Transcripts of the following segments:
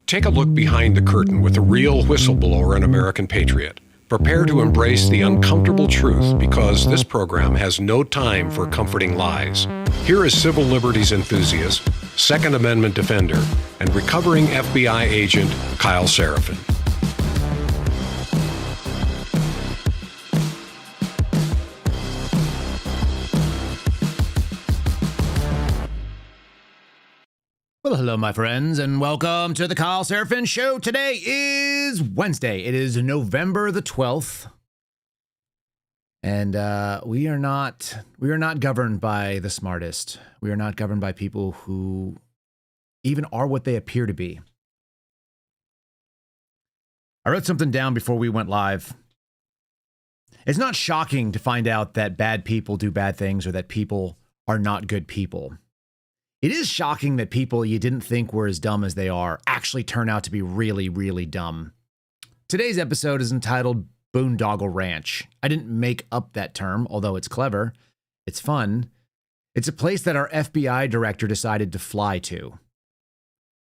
Take a look behind the curtain with a real whistleblower and American patriot. Prepare to embrace the uncomfortable truth because this program has no time for comforting lies. Here is civil liberties enthusiast, Second Amendment defender, and recovering FBI agent Kyle Seraphin. Well, hello, my friends, and welcome to the Kyle Seraphin Show. Today is Wednesday. It is November the 12th, and we are not governed by the smartest. We are not governed by people who even are what they appear to be. I wrote something down before we went live. It's not shocking to find out that bad people do bad things or that people are not good people. It is shocking that people you didn't think were as dumb as they are actually turn out to be really, really dumb. Today's episode is entitled Boondoggle Ranch. I didn't make up that term, although it's clever. It's fun. It's a place that our FBI director decided to fly to.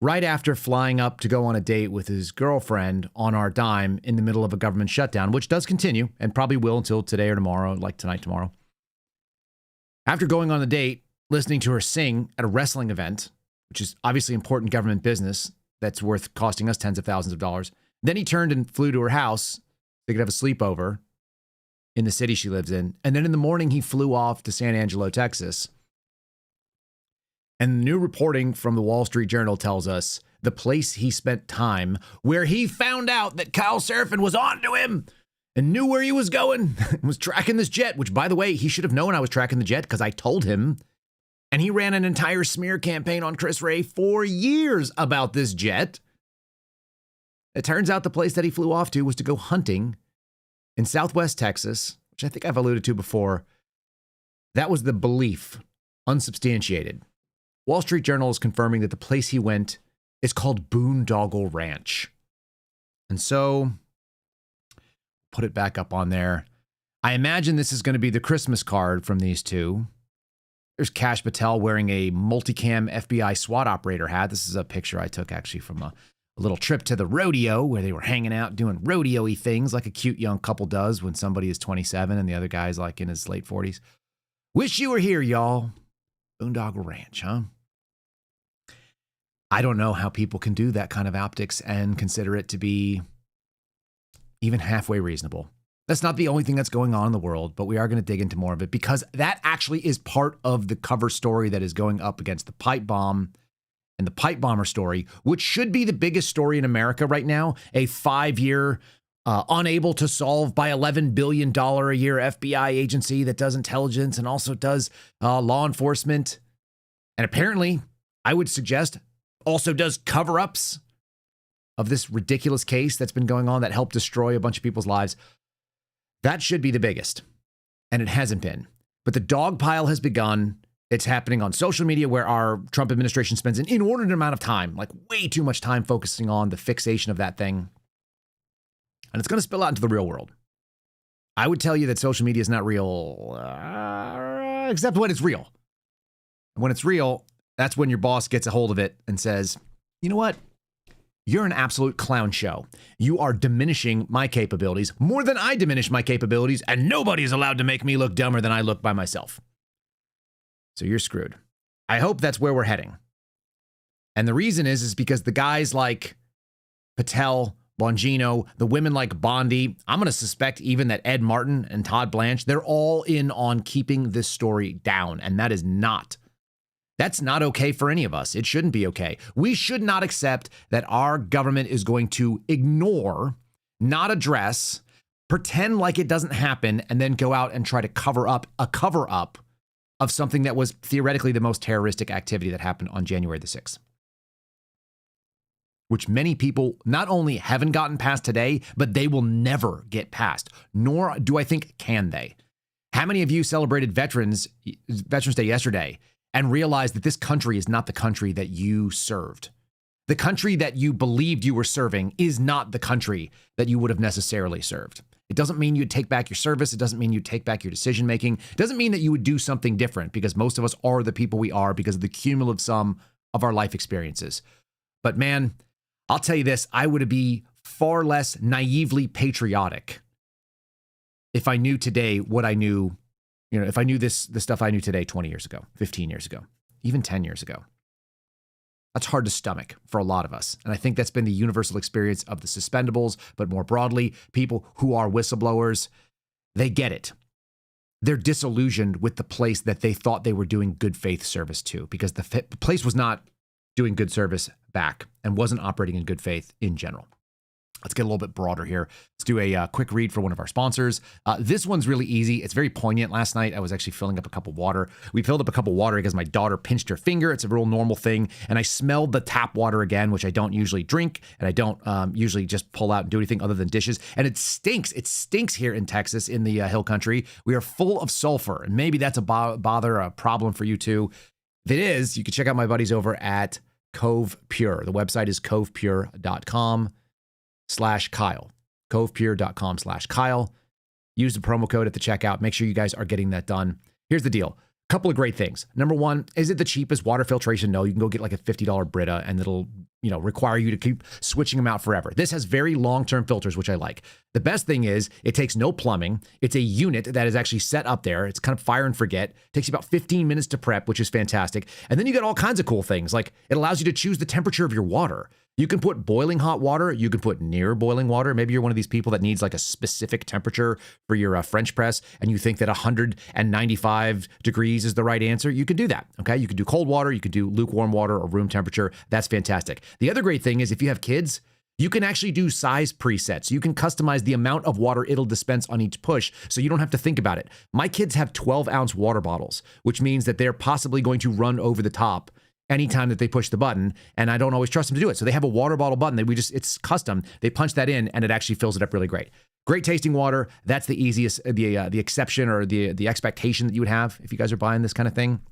Right after flying up to go on a date with his girlfriend on our dime in the middle of a government shutdown, which does continue and probably will until today or tomorrow, like tonight, tomorrow. After going on the date, listening to her sing at a wrestling event, which is obviously important government business that's worth costing us tens of thousands of dollars. Then he turned and flew to her house. They could have a sleepover in the city she lives in. And then in the morning, he flew off to San Angelo, Texas. And new reporting from the Wall Street Journal tells us the place he spent time where he found out that Kyle Seraphin was on to him and knew where he was going, was tracking this jet, which, by the way, he should have known I was tracking the jet because I told him. And he ran an entire smear campaign on Chris Wray for years about this jet. It turns out the place that he flew off to was to go hunting in Southwest Texas, which I think I've alluded to before. That was the belief, unsubstantiated. Wall Street Journal is confirming that the place he went is called Boondoggle Ranch. And so, put it back up on there. I imagine this is going to be the Christmas card from these two. There's Kash wearing a multicam FBI SWAT operator hat. This is a picture I took actually from a little trip to the rodeo where they were hanging out doing rodeo-y things like a cute young couple does when somebody is 27 and the other guy's like in his late 40s. Wish you were here, y'all. Boondoggle Ranch, huh? I don't know how people can do that kind of optics and consider it to be even halfway reasonable. That's not the only thing that's going on in the world, but we are going to dig into more of it because that actually is part of the cover story that is going up against the pipe bomb and the pipe bomber story, which should be the biggest story in America right now. A 5-year, unable to solve by $11 billion a year FBI agency that does intelligence and also does law enforcement. And apparently, I would suggest, also does cover-ups of this ridiculous case that's been going on that helped destroy a bunch of people's lives. That should be the biggest, and it hasn't been. But the dog pile has begun. It's happening on social media where our Trump administration spends an inordinate amount of time, like way too much time focusing on the fixation of that thing. And it's going to spill out into the real world. I would tell you that social media is not real, except when it's real. And when it's real, that's when your boss gets a hold of it and says, you know what? You're an absolute clown show. You are diminishing my capabilities more than I diminish my capabilities, and nobody is allowed to make me look dumber than I look by myself. So you're screwed. I hope that's where we're heading. And the reason is because the guys like Patel, Bongino, the women like Bondi, I'm going to suspect even that Ed Martin and Todd Blanche, they're all in on keeping this story down, and that's not okay for any of us. It shouldn't be okay. We should not accept that our government is going to ignore, not address, pretend like it doesn't happen, and then go out and try to cover up of something that was theoretically the most terroristic activity that happened on January the 6th. Which many people not only haven't gotten past today, but they will never get past, nor do I think can they. How many of you celebrated Veterans Day yesterday and realized that this country is not the country that you served? The country that you believed you were serving is not the country that you would have necessarily served. It doesn't mean you'd take back your service. It doesn't mean you'd take back your decision making. It doesn't mean that you would do something different, because most of us are the people we are because of the cumulative sum of our life experiences. But man, I'll tell you this, I would be far less naively patriotic if I knew today what I knew, if I knew the stuff I knew today 20 years ago, 15 years ago, even 10 years ago. That's hard to stomach for a lot of us. And I think that's been the universal experience of the suspendables, but more broadly, people who are whistleblowers, they get it. They're disillusioned with the place that they thought they were doing good faith service to, because the place was not doing good service back and wasn't operating in good faith in general. Let's get a little bit broader here. Let's do a quick read for one of our sponsors. This one's really easy. It's very poignant. Last night, I was actually filling up a cup of water. We filled up a cup of water because my daughter pinched her finger. It's a real normal thing. And I smelled the tap water again, which I don't usually drink. And I don't usually just pull out and do anything other than dishes. And it stinks. It stinks here in Texas, in the hill country. We are full of sulfur. And maybe that's a problem for you too. If it is, you can check out my buddies over at Cove Pure. The website is covepure.com/Kyle. covepure.com/Kyle. Use the promo code at the checkout. Make sure you guys are getting that done. Here's the deal. Couple of great things. Number one, is it the cheapest water filtration? No, you can go get like a $50 Brita and it'll, require you to keep switching them out forever. This has very long-term filters, which I like. The best thing is it takes no plumbing. It's a unit that is actually set up there. It's kind of fire and forget. It takes you about 15 minutes to prep, which is fantastic. And then you get all kinds of cool things. Like it allows you to choose the temperature of your water. You can put boiling hot water. You can put near boiling water. Maybe you're one of these people that needs like a specific temperature for your French press, and you think that 195 degrees is the right answer. You can do that, okay? You can do cold water. You can do lukewarm water or room temperature. That's fantastic. The other great thing is if you have kids, you can actually do size presets. You can customize the amount of water it'll dispense on each push, so you don't have to think about it. My kids have 12-ounce water bottles, which means that they're possibly going to run over the top anytime that they push the button, and I don't always trust them to do it. So they have a water bottle button that it's custom. They punch that in and it actually fills it up really great. Great tasting water. That's the easiest, the exception or the expectation that you would have if you guys are buying this kind of thing.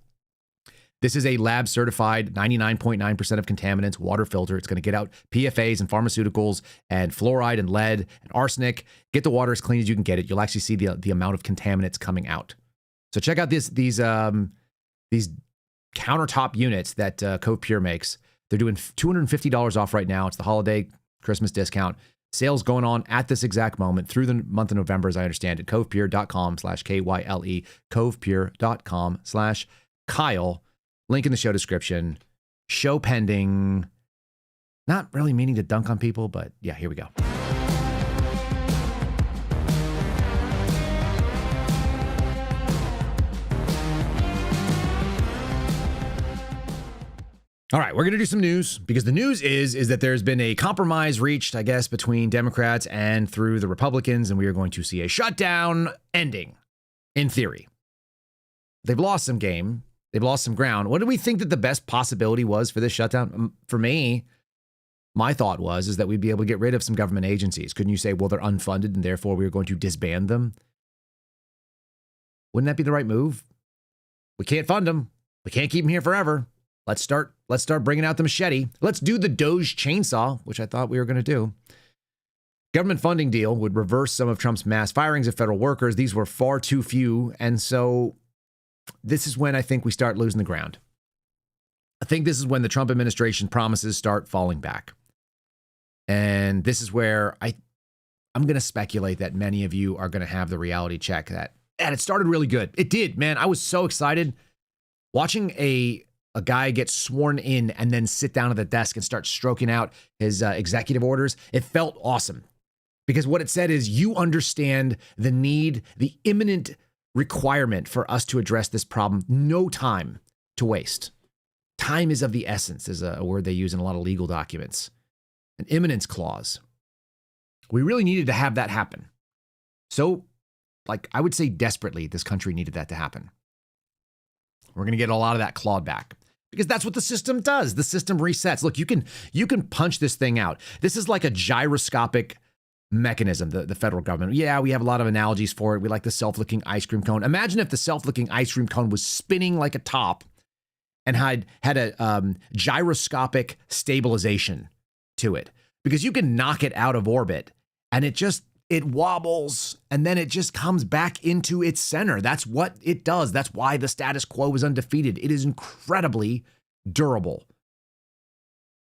This is a lab certified 99.9% of contaminants water filter. It's going to get out PFAs and pharmaceuticals and fluoride and lead and arsenic. Get the water as clean as you can get it. You'll actually see the amount of contaminants coming out. So check out these countertop units that Cove Pure makes. They're doing $250 off right now. It's the holiday Christmas discount. Sales going on at this exact moment through the month of November, as I understand it. covepure.com/KYLE. covepure.com/Kyle. Link in the show description. Show pending. Not really meaning to dunk on people, but yeah, here we go. All right, we're going to do some news because the news is that there's been a compromise reached, I guess, between Democrats and through the Republicans, and we are going to see a shutdown ending, in theory. They've lost some game. They've lost some ground. What do we think that the best possibility was for this shutdown? For me, my thought is that we'd be able to get rid of some government agencies. Couldn't you say, well, they're unfunded and therefore we're going to disband them? Wouldn't that be the right move? We can't fund them. We can't keep them here forever. Let's start bringing out the machete. Let's do the Doge chainsaw, which I thought we were going to do. Government funding deal would reverse some of Trump's mass firings of federal workers. These were far too few. And so this is when I think we start losing the ground. I think this is when the Trump administration promises start falling back. And this is where I'm going to speculate that many of you are going to have the reality check that, and it started really good. It did, man. I was so excited watching a guy get sworn in and then sit down at the desk and start stroking out his executive orders. It felt awesome because what it said is you understand the need, the imminent requirement for us to address this problem. No time to waste. Time is of the essence is a word they use in a lot of legal documents. An imminence clause. We really needed to have that happen. So, I would say desperately, this country needed that to happen. We're going to get a lot of that clawed back because that's what the system does. The system resets. Look, you can punch this thing out. This is like a gyroscopic mechanism, the federal government. Yeah, we have a lot of analogies for it. We like the self-licking ice cream cone. Imagine if the self-licking ice cream cone was spinning like a top and had a gyroscopic stabilization to it, because you can knock it out of orbit and it wobbles and then it just comes back into its center. That's what it does. That's why the status quo is undefeated. It is incredibly durable.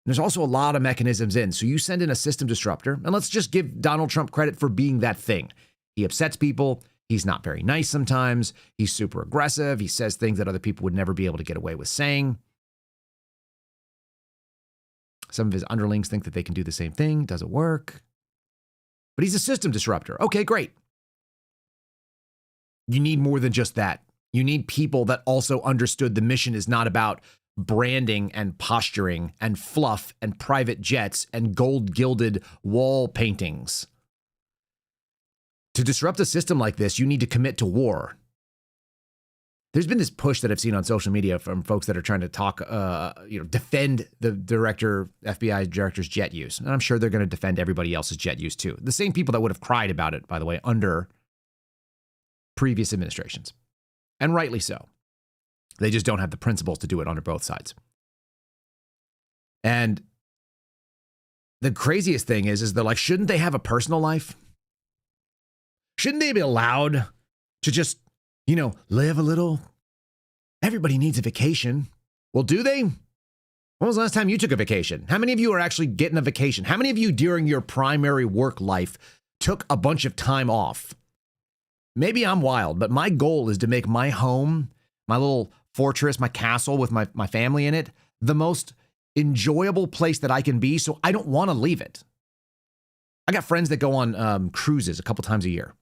There's also a lot of mechanisms in. So you send in a system disruptor, and let's just give Donald Trump credit for being that thing. He upsets people. He's not very nice sometimes. He's super aggressive. He says things that other people would never be able to get away with saying. Some of his underlings think that they can do the same thing. It doesn't work. But he's a system disruptor. Okay, great. You need more than just that. You need people that also understood the mission is not about branding and posturing and fluff and private jets and gold-gilded wall paintings. To disrupt a system like this, you need to commit to war. There's been this push that I've seen on social media from folks that are trying to talk, defend the FBI director's jet use. And I'm sure they're going to defend everybody else's jet use too. The same people that would have cried about it, by the way, under previous administrations. And rightly so. They just don't have the principles to do it under both sides. And the craziest thing is they're like, shouldn't they have a personal life? Shouldn't they be allowed to just, live a little? Everybody needs a vacation. Well, do they? When was the last time you took a vacation? How many of you are actually getting a vacation? How many of you during your primary work life took a bunch of time off? Maybe I'm wild, but my goal is to make my home, my little fortress, my castle with my family in it, the most enjoyable place that I can be, so I don't want to leave it. I got friends that go on cruises a couple times a year.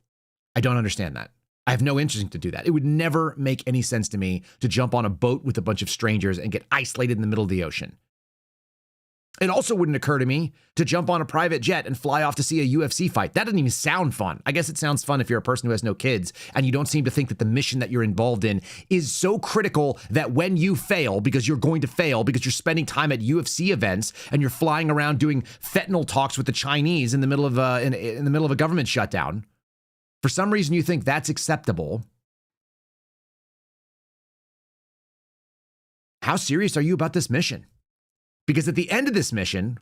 I don't understand that. I have no interest to do that. It would never make any sense to me to jump on a boat with a bunch of strangers and get isolated in the middle of the ocean. It also wouldn't occur to me to jump on a private jet and fly off to see a UFC fight. That doesn't even sound fun. I guess it sounds fun if you're a person who has no kids and you don't seem to think that the mission that you're involved in is so critical that when you fail, because you're going to fail, because you're spending time at UFC events and you're flying around doing fentanyl talks with the Chinese in the middle of in the middle of a government shutdown, for some reason you think that's acceptable. How serious are you about this mission? Because at the end of this mission,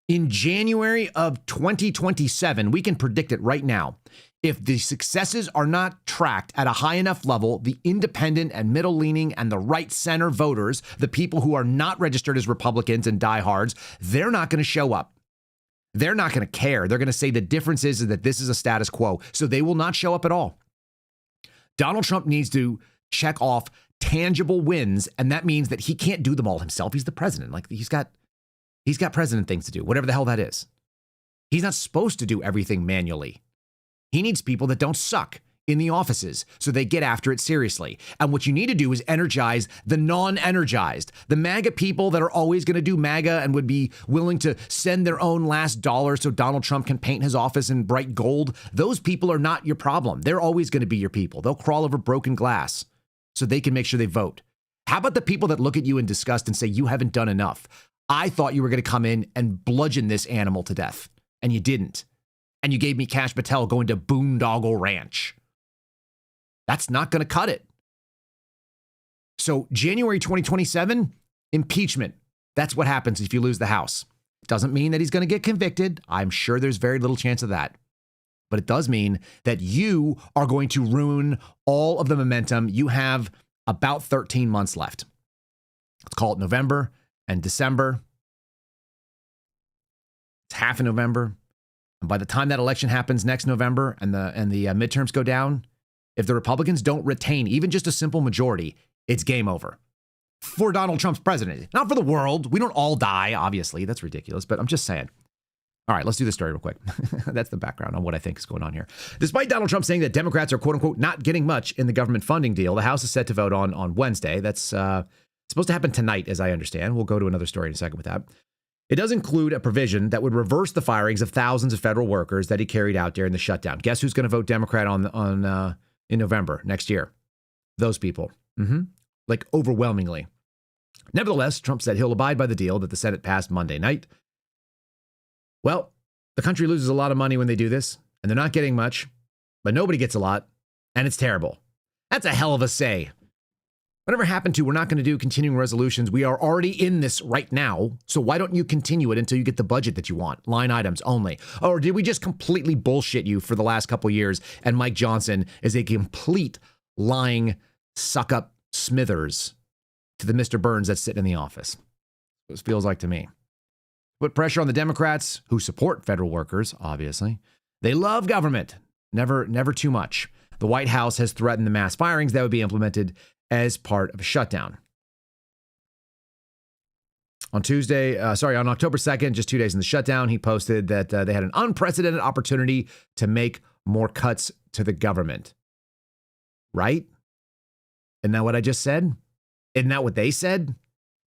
in January of 2027, we can predict it right now. If the successes are not tracked at a high enough level, the independent and middle-leaning and the right-center voters, the people who are not registered as Republicans and diehards, they're not going to show up. They're not going to care. They're going to say the difference is that this is a status quo. So they will not show up at all. Donald Trump needs to check off tangible wins, and that means that he can't do them all himself. He's the president. Like he's got president things to do, whatever the hell that is. He's not supposed to do everything manually. He needs people that don't suck in the offices so they get after it seriously. And what you need to do is energize the non-energized, the MAGA people that are always going to do MAGA and would be willing to send their own last dollar so Donald Trump can paint his office in bright gold. Those people are not your problem. They're always going to be your people. They'll crawl over broken glass so they can make sure they vote. How about the people that look at you in disgust and say, you haven't done enough? I thought you were going to come in and bludgeon this animal to death, and you didn't. And you gave me Kash Patel going to Boondoggle Ranch. That's not going to cut it. So January 2027, impeachment. That's what happens if you lose the House. Doesn't mean that he's going to get convicted. I'm sure there's very little chance of that. But it does mean that you are going to ruin all of the momentum. You have about 13 months left. Let's call it November and December. It's half of November. And by the time that election happens next November and the midterms go down, if the Republicans don't retain even just a simple majority, it's game over. For Donald Trump's presidency, not for the world. We don't all die, obviously. That's ridiculous, but I'm just saying. All right, let's do this story real quick. That's the background on what I think is going on here. Despite Donald Trump saying that Democrats are, quote unquote, not getting much in the government funding deal, the House is set to vote on Wednesday. That's supposed to happen tonight, as I understand. We'll go to another story in a second with that. It does include a provision that would reverse the firings of thousands of federal workers that he carried out during the shutdown. Guess who's going to vote Democrat in November next year? Those people. Like overwhelmingly. Nevertheless, Trump said he'll abide by the deal that the Senate passed Monday night. Well, the country loses a lot of money when they do this, and they're not getting much, but nobody gets a lot, and it's terrible. That's a hell of a say. Whatever happened to, we're not going to do continuing resolutions. We are already in this right now, so why don't you continue it until you get the budget that you want? Line items only. Or did we just completely bullshit you for the last couple years, and Mike Johnson is a complete lying suck-up Smithers to the Mr. Burns that's sitting in the office? It feels like to me. put pressure on the Democrats who support federal workers, obviously. They love government, never too much. The White House has threatened the mass firings that would be implemented as part of a shutdown. On October 2nd, just 2 days in the shutdown, he posted that they had an unprecedented opportunity to make more cuts to the government. Right? Isn't that what I just said? Isn't that what they said?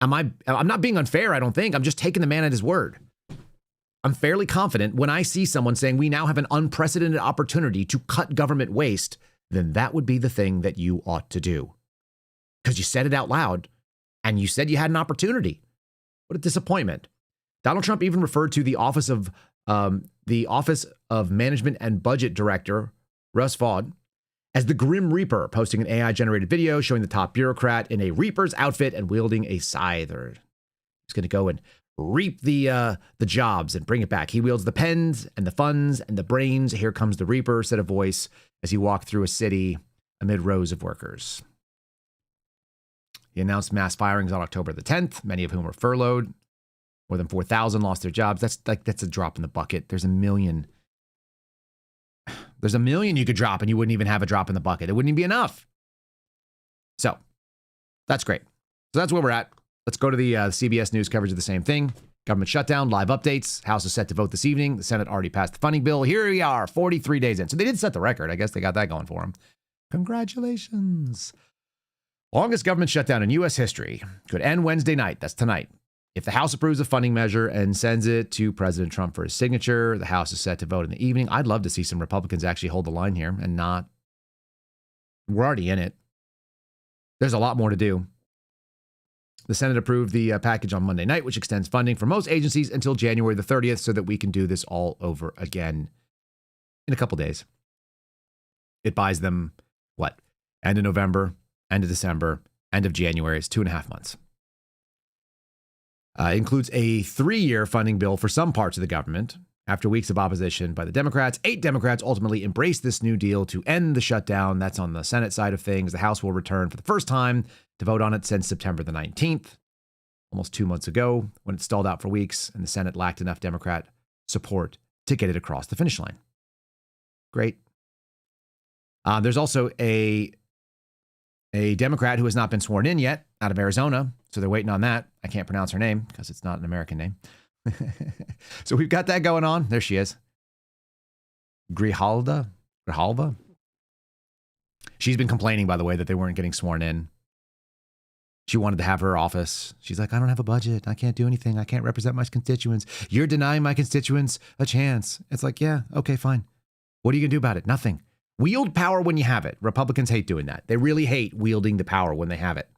I'm not being unfair, I don't think. I'm just taking the man at his word. I'm fairly confident when I see someone saying we now have an unprecedented opportunity to cut government waste, then that would be the thing that you ought to do. Because you said it out loud and you said you had an opportunity. What a disappointment. Donald Trump even referred to the Office of Management and Budget Director, Russ Vaught, as the Grim Reaper, posting an AI-generated video showing the top bureaucrat in a Reaper's outfit and wielding a scythe. He's going to go and reap the jobs and bring it back. He wields the pens and the funds and the brains. Here comes the Reaper, said a voice as he walked through a city amid rows of workers. He announced mass firings on October the 10th, many of whom were furloughed. More than 4,000 lost their jobs. That's a drop in the bucket. There's a million you could drop and you wouldn't even have a drop in the bucket. It wouldn't even be enough. So that's great. So that's where we're at. Let's go to the CBS News coverage of the same thing. Government shutdown, live updates. House is set to vote this evening. The Senate already passed the funding bill. Here we are, 43 days in. So they did set the record. I guess they got that going for them. Congratulations. Longest government shutdown in U.S. history could end Wednesday night. That's tonight. If the House approves a funding measure and sends it to President Trump for his signature, the House is set to vote in the evening. I'd love to see some Republicans actually hold the line here and not. We're already in it. There's a lot more to do. The Senate approved the package on Monday night, which extends funding for most agencies until January the 30th so that we can do this all over again in a couple days. It buys them, what? End of November, end of December, end of January. It's 2.5 months. Includes a 3-year funding bill for some parts of the government. After weeks of opposition by the Democrats, 8 Democrats ultimately embraced this new deal to end the shutdown. That's on the Senate side of things. The House will return for the first time to vote on it since September the 19th, almost 2 months ago, when it stalled out for weeks and the Senate lacked enough Democrat support to get it across the finish line. Great. There's also a Democrat who has not been sworn in yet out of Arizona. So they're waiting on that. I can't pronounce her name because it's not an American name. So we've got that going on. There she is. Grijalva. She's been complaining, by the way, that they weren't getting sworn in. She wanted to have her office. She's like, I don't have a budget. I can't do anything. I can't represent my constituents. You're denying my constituents a chance. It's like, yeah, okay, fine. What are you going to do about it? Nothing. Wield power when you have it. Republicans hate doing that. They really hate wielding the power when they have it,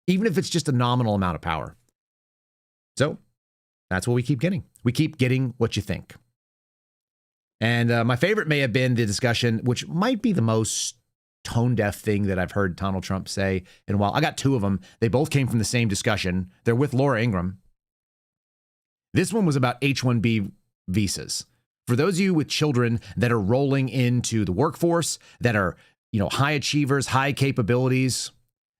even if it's just a nominal amount of power. So that's what we keep getting. We keep getting what you think. And my favorite may have been the discussion, which might be the most tone-deaf thing that I've heard Donald Trump say in a while. I got 2 of them. They both came from the same discussion. They're with Laura Ingraham. This one was about H-1B visas. For those of you with children that are rolling into the workforce, that are, high achievers, high capabilities,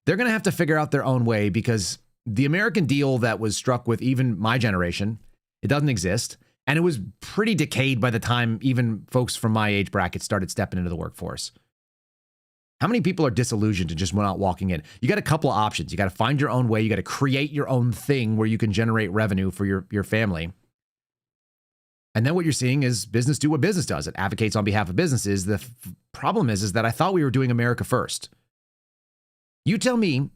they're going to have to figure out their own way because the American deal that was struck with even my generation, it doesn't exist. And it was pretty decayed by the time even folks from my age bracket started stepping into the workforce. How many people are disillusioned and just not walking in? You got a couple of options. You got to find your own way. You got to create your own thing where you can generate revenue for your family. And then what you're seeing is business do what business does. It advocates on behalf of businesses. The problem is that I thought we were doing America first. You tell me,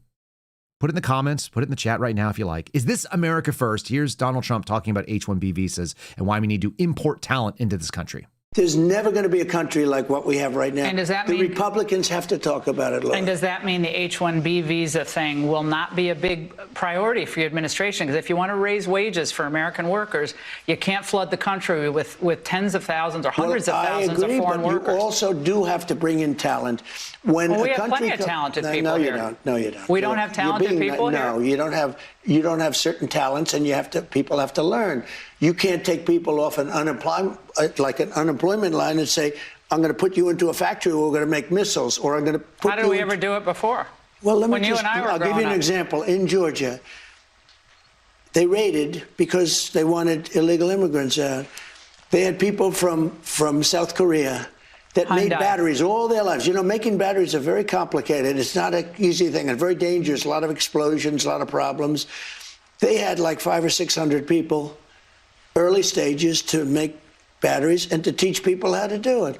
put it in the comments, put it in the chat right now if you like. Is this America first? Here's Donald Trump talking about H-1B visas and why we need to import talent into this country. There's never going to be a country like what we have right now. And does that mean the Republicans have to talk about it, Laura. And does that mean the H-1B visa thing will not be a big priority for your administration? Because if you want to raise wages for American workers, you can't flood the country with tens of thousands or hundreds of thousands of foreign workers. You also do have to bring in talent. When we have plenty of talented people here. No, you don't. We don't have talented people here? No, you don't have certain talents, and people have to learn. You can't take people off an unemployment line and say, I'm going to put you into a factory where we're going to make missiles, or I'm going to put you. How did we ever do it before? Well, I'll give you an example. In Georgia, they raided because they wanted illegal immigrants out. They had people from South Korea that made batteries all their lives. You know, making batteries are very complicated. It's not an easy thing and very dangerous. A lot of explosions, a lot of problems. They had like 500 or 600 people, early stages, to make batteries and to teach people how to do it.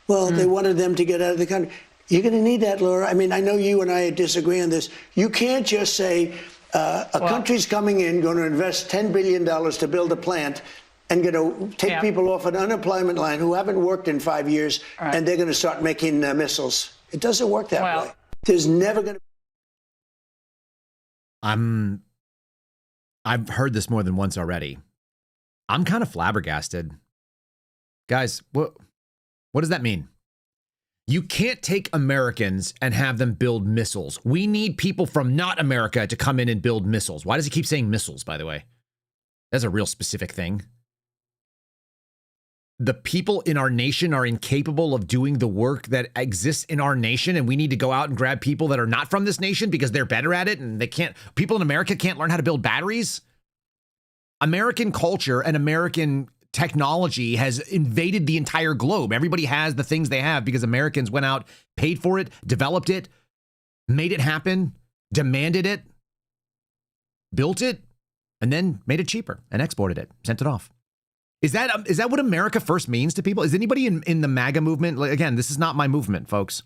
Well, they wanted them to get out of the country. You're going to need that, Laura. I mean, I know you and I disagree on this. You can't just say a country's coming in, going to invest $10 billion to build a plant, and going to take people off an unemployment line who haven't worked in 5 years, and they're going to start making missiles. It doesn't work that way. There's never going to. I've heard this more than once already. I'm kind of flabbergasted. Guys, what does that mean? You can't take Americans and have them build missiles. We need people from not America to come in and build missiles. Why does he keep saying missiles, by the way? That's a real specific thing. The people in our nation are incapable of doing the work that exists in our nation, and we need to go out and grab people that are not from this nation because they're better at it, and they can't. People in America can't learn how to build batteries. American culture and American technology has invaded the entire globe. Everybody has the things they have because Americans went out, paid for it, developed it, made it happen, demanded it, built it, and then made it cheaper and exported it, sent it off. Is that what America first means to people? Is anybody in the MAGA movement? Like, again, this is not my movement, folks.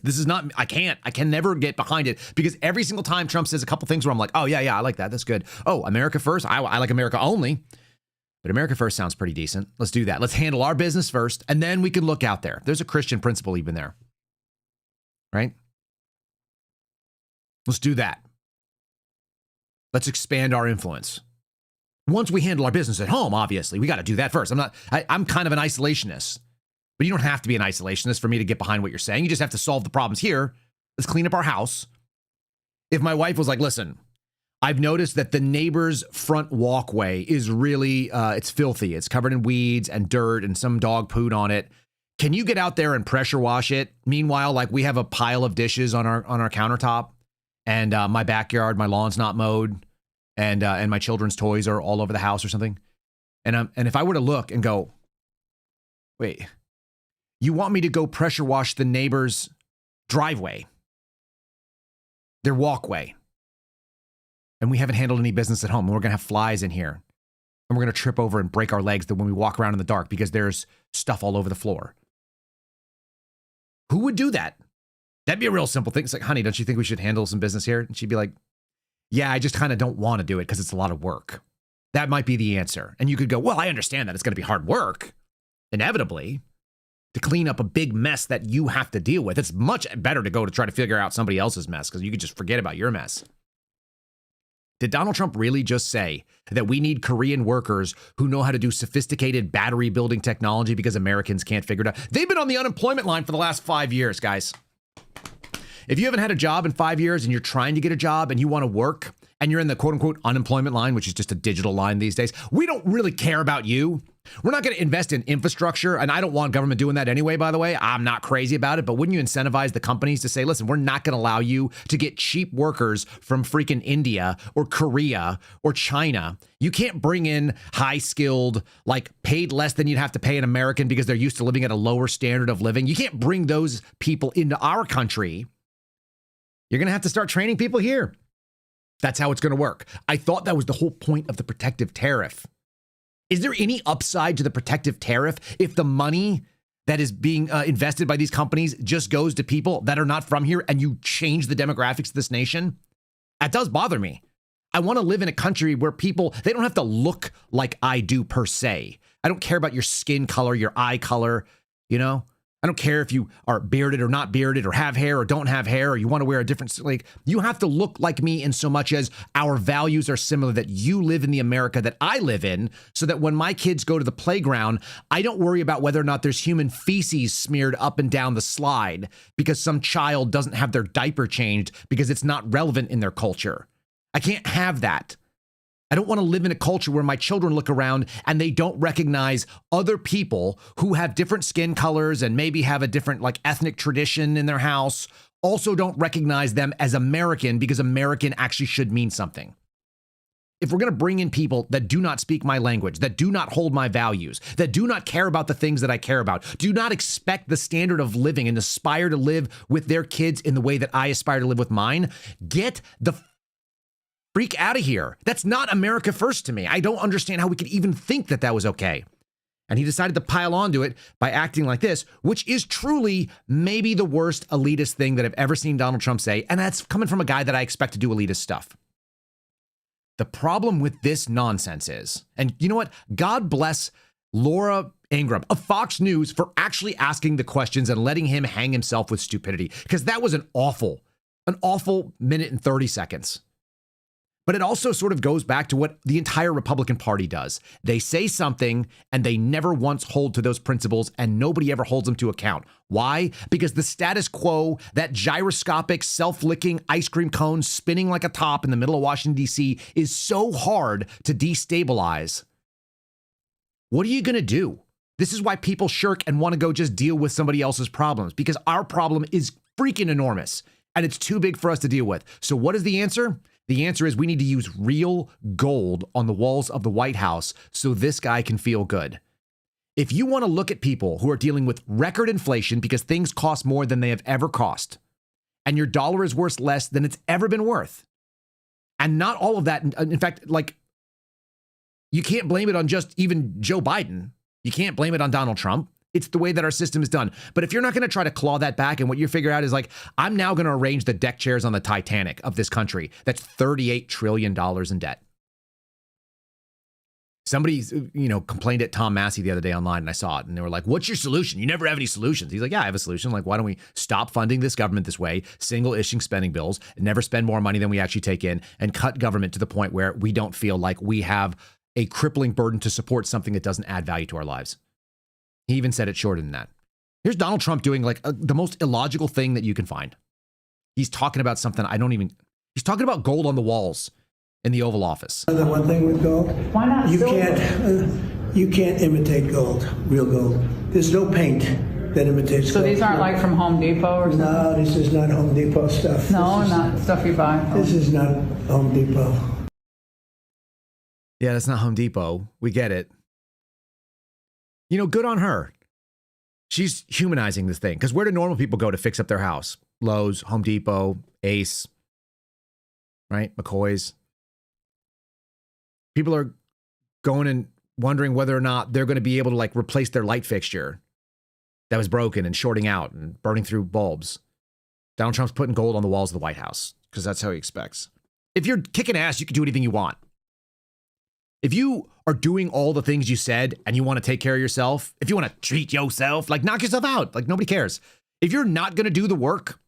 This is not, I can never get behind it because every single time Trump says a couple things where I'm like, oh yeah, I like that. That's good. Oh, America first. I like America only. But America first sounds pretty decent. Let's do that. Let's handle our business first, and then we can look out there. There's a Christian principle even there, right? Let's do that. Let's expand our influence. Once we handle our business at home, obviously, we got to do that first. I'm kind of an isolationist, but you don't have to be an isolationist for me to get behind what you're saying. You just have to solve the problems here. Let's clean up our house. If my wife was like, listen, I've noticed that the neighbor's front walkway is really, it's filthy. It's covered in weeds and dirt and some dog pooed on it. Can you get out there and pressure wash it? Meanwhile, like, we have a pile of dishes on our countertop, and my backyard, my lawn's not mowed, and my children's toys are all over the house or something. And if I were to look and go, wait, you want me to go pressure wash the neighbor's driveway, their walkway? And we haven't handled any business at home. And we're going to have flies in here. And we're going to trip over and break our legs when we walk around in the dark because there's stuff all over the floor. Who would do that? That'd be a real simple thing. It's like, honey, don't you think we should handle some business here? And she'd be like, yeah, I just kind of don't want to do it because it's a lot of work. That might be the answer. And you could go, well, I understand that it's going to be hard work, inevitably, to clean up a big mess that you have to deal with. It's much better to go to try to figure out somebody else's mess because you could just forget about your mess. Did Donald Trump really just say that we need Korean workers who know how to do sophisticated battery building technology because Americans can't figure it out? They've been on the unemployment line for the last 5 years, guys. If you haven't had a job in 5 years and you're trying to get a job and you want to work and you're in the quote unquote unemployment line, which is just a digital line these days, we don't really care about you. We're not going to invest in infrastructure, and I don't want government doing that anyway, by the way. I'm not crazy about it, but wouldn't you incentivize the companies to say, listen, we're not going to allow you to get cheap workers from freaking India or Korea or China. You can't bring in high-skilled, like paid less than you'd have to pay an American because they're used to living at a lower standard of living. You can't bring those people into our country. You're going to have to start training people here. That's how it's going to work. I thought that was the whole point of the protective tariff. Is there any upside to the protective tariff if the money that is being invested by these companies just goes to people that are not from here and you change the demographics of this nation? That does bother me. I want to live in a country where people, they don't have to look like I do per se. I don't care about your skin color, your eye color, you know? I don't care if you are bearded or not bearded or have hair or don't have hair or you want to wear a different, like, you have to look like me in so much as our values are similar, that you live in the America that I live in, so that when my kids go to the playground, I don't worry about whether or not there's human feces smeared up and down the slide because some child doesn't have their diaper changed because it's not relevant in their culture. I can't have that. I don't want to live in a culture where my children look around and they don't recognize other people who have different skin colors and maybe have a different, like, ethnic tradition in their house, also don't recognize them as American because American actually should mean something. if we're going to bring in people that do not speak my language, that do not hold my values, that do not care about the things that I care about, do not expect the standard of living and aspire to live with their kids in the way that I aspire to live with mine, get the freak out of here. That's not America first to me. I don't understand how we could even think that that was okay. And he decided to pile onto it by acting like this, which is truly maybe the worst elitist thing that I've ever seen Donald Trump say. And that's coming from a guy that I expect to do elitist stuff. The problem with this nonsense is, and you know what? God bless Laura Ingraham of Fox News for actually asking the questions and letting him hang himself with stupidity, because that was an awful minute and 30 seconds. But it also sort of goes back to what the entire Republican Party does. They say something and they never once hold to those principles, and nobody ever holds them to account. Why? Because the status quo, that gyroscopic, self-licking ice cream cone spinning like a top in the middle of Washington, D.C., is so hard to destabilize. What are you going to do? This is why people shirk and want to go just deal with somebody else's problems, because our problem is freaking enormous and it's too big for us to deal with. So what is the answer? The answer is we need to use real gold on the walls of the White House so this guy can feel good. If you want to look at people who are dealing with record inflation because things cost more than they have ever cost, and your dollar is worth less than it's ever been worth, and not all of that, in fact, like, you can't blame it on just even Joe Biden. You can't blame it on Donald Trump. It's the way that our system is done. But if you're not going to try to claw that back, and what you figure out is like, I'm now going to arrange the deck chairs on the Titanic of this country. That's $38 trillion in debt. Somebody, complained at Tom Massey the other day online, and I saw it, and they were like, what's your solution? You never have any solutions. He's like, yeah, I have a solution. Like, why don't we stop funding this government this way, single issuing spending bills, never spend more money than we actually take in, and cut government to the point where we don't feel like we have a crippling burden to support something that doesn't add value to our lives. He even said it shorter than that. Here's Donald Trump doing the most illogical thing that you can find. He's talking about something he's talking about gold on the walls in the Oval Office. The one thing with gold, Why not you silver? you can't imitate gold, real gold. There's no paint that imitates So gold. these aren't like from Home Depot or something? No, this is not Home Depot stuff. No, not stuff you buy. This is not Home Depot. Yeah, that's not Home Depot. We get it. Good on her. She's humanizing this thing. Because where do normal people go to fix up their house? Lowe's, Home Depot, Ace, right? McCoy's. People are going and wondering whether or not they're going to be able to replace their light fixture that was broken and shorting out and burning through bulbs. Donald Trump's putting gold on the walls of the White House because that's how he expects. If you're kicking ass, you can do anything you want. If you are doing all the things you said and you want to take care of yourself, if you want to treat yourself, knock yourself out. Nobody cares. If you're not going to do the work,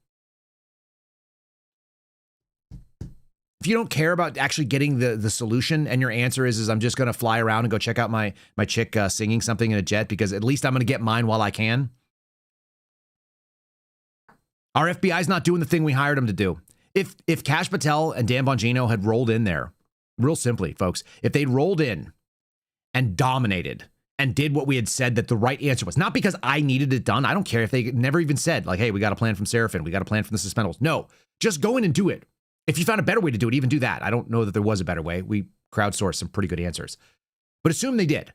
if you don't care about actually getting the solution, and your answer is I'm just going to fly around and go check out my chick singing something in a jet because at least I'm going to get mine while I can. Our FBI is not doing the thing we hired them to do. If Kash Patel and Dan Bongino had rolled in there, real simply, folks, if they'd rolled in and dominated and did what we had said that the right answer was, not because I needed it done. I don't care if they never even said hey, we got a plan from Seraphin. We got a plan from the Suspendables. No, just go in and do it. If you found a better way to do it, even do that. I don't know that there was a better way. We crowdsourced some pretty good answers, but assume they did.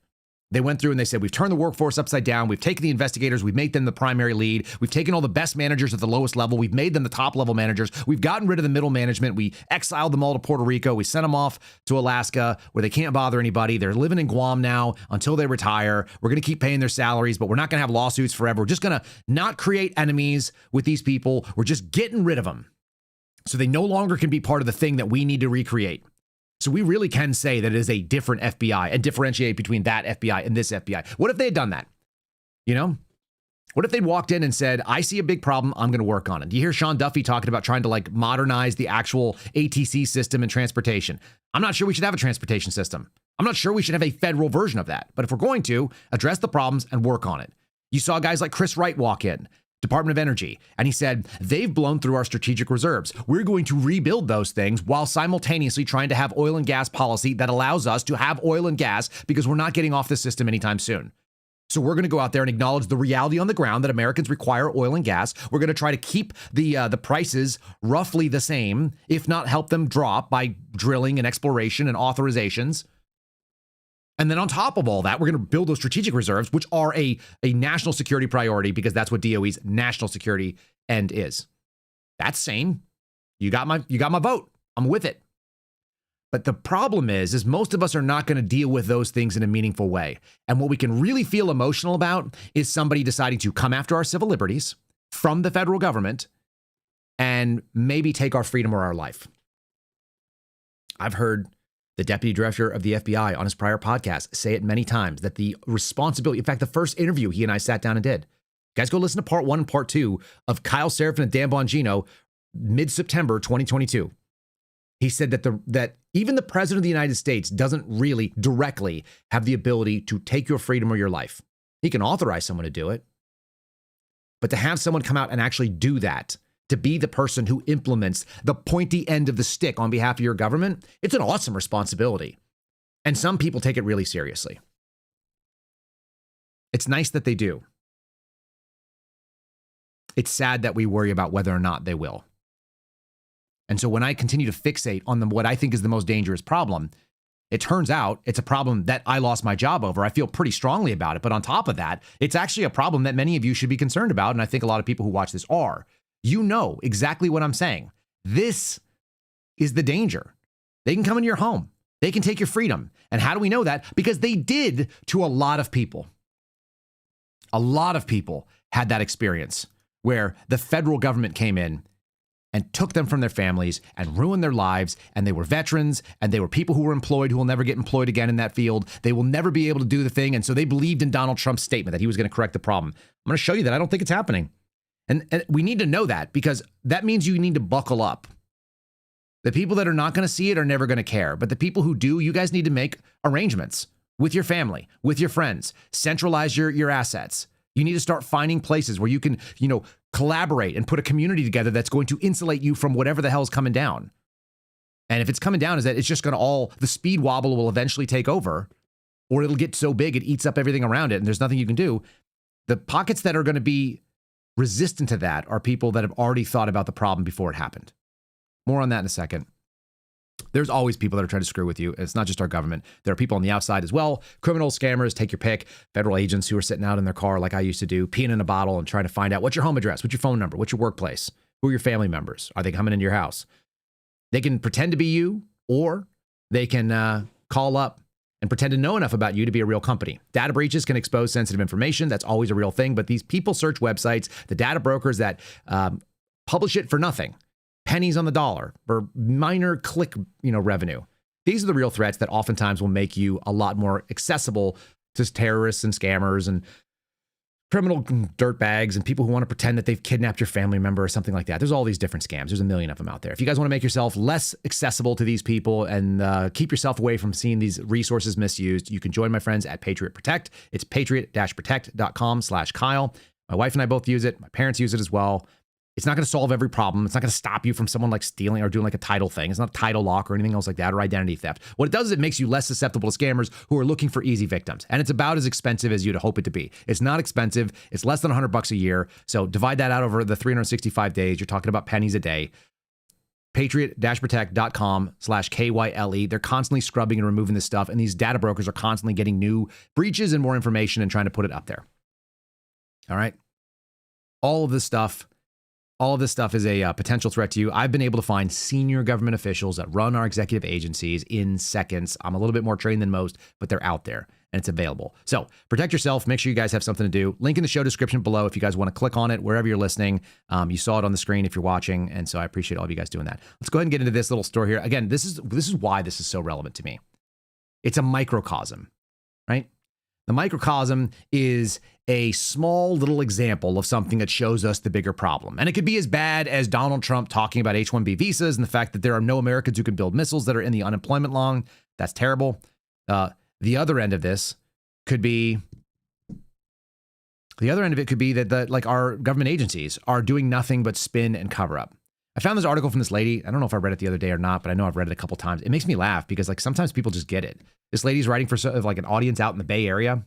They went through and they said, we've turned the workforce upside down. We've taken the investigators. We've made them the primary lead. We've taken all the best managers at the lowest level. We've made them the top level managers. We've gotten rid of the middle management. We exiled them all to Puerto Rico. We sent them off to Alaska where they can't bother anybody. They're living in Guam now until they retire. We're going to keep paying their salaries, but we're not going to have lawsuits forever. We're just going to not create enemies with these people. We're just getting rid of them so they no longer can be part of the thing that we need to recreate. So we really can say that it is a different FBI and differentiate between that FBI and this FBI. What if they had done that? What if they'd walked in and said, I see a big problem, I'm going to work on it? Do you hear Sean Duffy talking about trying to modernize the actual ATC system and transportation? I'm not sure we should have a transportation system. I'm not sure we should have a federal version of that. But if we're going to, address the problems and work on it. You saw guys like Chris Wright walk in, Department of Energy, and he said, they've blown through our strategic reserves. We're going to rebuild those things while simultaneously trying to have oil and gas policy that allows us to have oil and gas because we're not getting off the system anytime soon. So we're going to go out there and acknowledge the reality on the ground that Americans require oil and gas. We're going to try to keep the prices roughly the same, if not help them drop by drilling and exploration and authorizations. And then on top of all that, we're going to build those strategic reserves, which are a national security priority, because that's what DOE's national security end is. That's sane. You got my vote. I'm with it. But the problem is most of us are not going to deal with those things in a meaningful way. And what we can really feel emotional about is somebody deciding to come after our civil liberties from the federal government and maybe take our freedom or our life. I've heard the deputy director of the FBI on his prior podcast say it many times, that the responsibility, in fact, the first interview he and I sat down and did, guys, go listen to part 1 and part 2 of Kyle Seraphin and Dan Bongino, mid-September 2022. He said that even the president of the United States doesn't really directly have the ability to take your freedom or your life. He can authorize someone to do it. But to have someone come out and actually do that, to be the person who implements the pointy end of the stick on behalf of your government, it's an awesome responsibility. And some people take it really seriously. It's nice that they do. It's sad that we worry about whether or not they will. And so when I continue to fixate on what I think is the most dangerous problem, it turns out it's a problem that I lost my job over. I feel pretty strongly about it. But on top of that, it's actually a problem that many of you should be concerned about. And I think a lot of people who watch this are. You know exactly what I'm saying. This is the danger. They can come into your home. They can take your freedom. And how do we know that? Because they did to a lot of people. A lot of people had that experience where the federal government came in and took them from their families and ruined their lives. And they were veterans, and they were people who were employed who will never get employed again in that field. They will never be able to do the thing. And so they believed in Donald Trump's statement that he was going to correct the problem. I'm going to show you that I don't think it's happening. And we need to know that, because that means you need to buckle up. The people that are not going to see it are never going to care. But the people who do, you guys need to make arrangements with your family, with your friends, centralize your assets. You need to start finding places where you can, collaborate and put a community together that's going to insulate you from whatever the hell is coming down. And if it's coming down, is that it's just going to the speed wobble will eventually take over, or it'll get so big it eats up everything around it and there's nothing you can do. The pockets that are going to be resistant to that are people that have already thought about the problem before it happened. More on that in a second. There's always people that are trying to screw with you. It's not just our government. There are people on the outside as well. Criminals, scammers, take your pick. Federal agents who are sitting out in their car like I used to do, peeing in a bottle and trying to find out what's your home address, what's your phone number, what's your workplace, who are your family members, are they coming into your house? They can pretend to be you, or they can call up and pretend to know enough about you to be a real company. Data breaches can expose sensitive information. That's always a real thing. But these people search websites, the data brokers that publish it for nothing, pennies on the dollar, or minor click, revenue. These are the real threats that oftentimes will make you a lot more accessible to terrorists and scammers and criminal dirtbags and people who want to pretend that they've kidnapped your family member or something like that. There's all these different scams. There's a million of them out there. If you guys want to make yourself less accessible to these people and keep yourself away from seeing these resources misused, you can join my friends at Patriot Protect. It's patriot-protect.com/Kyle. My wife and I both use it. My parents use it as well. It's not going to solve every problem. It's not going to stop you from someone like stealing or doing like a title thing. It's not a title lock or anything else like that, or identity theft. What it does is it makes you less susceptible to scammers who are looking for easy victims. And it's about as expensive as you'd hope it to be. It's not expensive. It's less than $100 a year. So divide that out over the 365 days. You're talking about pennies a day. Patriot-protect.com/KYLE. They're constantly scrubbing and removing this stuff. And these data brokers are constantly getting new breaches and more information and trying to put it up there. All right. All of this stuff is a potential threat to you. I've been able to find senior government officials that run our executive agencies in seconds. I'm a little bit more trained than most, but they're out there and it's available. So protect yourself. Make sure you guys have something to do. Link in the show description below if you guys want to click on it wherever you're listening. You saw it on the screen if you're watching, and so I appreciate all of you guys doing that. Let's go ahead and get into this little story here. Again, this is why this is so relevant to me. It's a microcosm, right? The microcosm is a small little example of something that shows us the bigger problem. And it could be as bad as Donald Trump talking about H-1B visas and the fact that there are no Americans who can build missiles that are in the unemployment line. That's terrible. The other end of this could be, that our government agencies are doing nothing but spin and cover up. I found this article from this lady. I don't know if I read it the other day or not, but I know I've read it a couple times. It makes me laugh because sometimes people just get it. This lady's writing for an audience out in the Bay Area.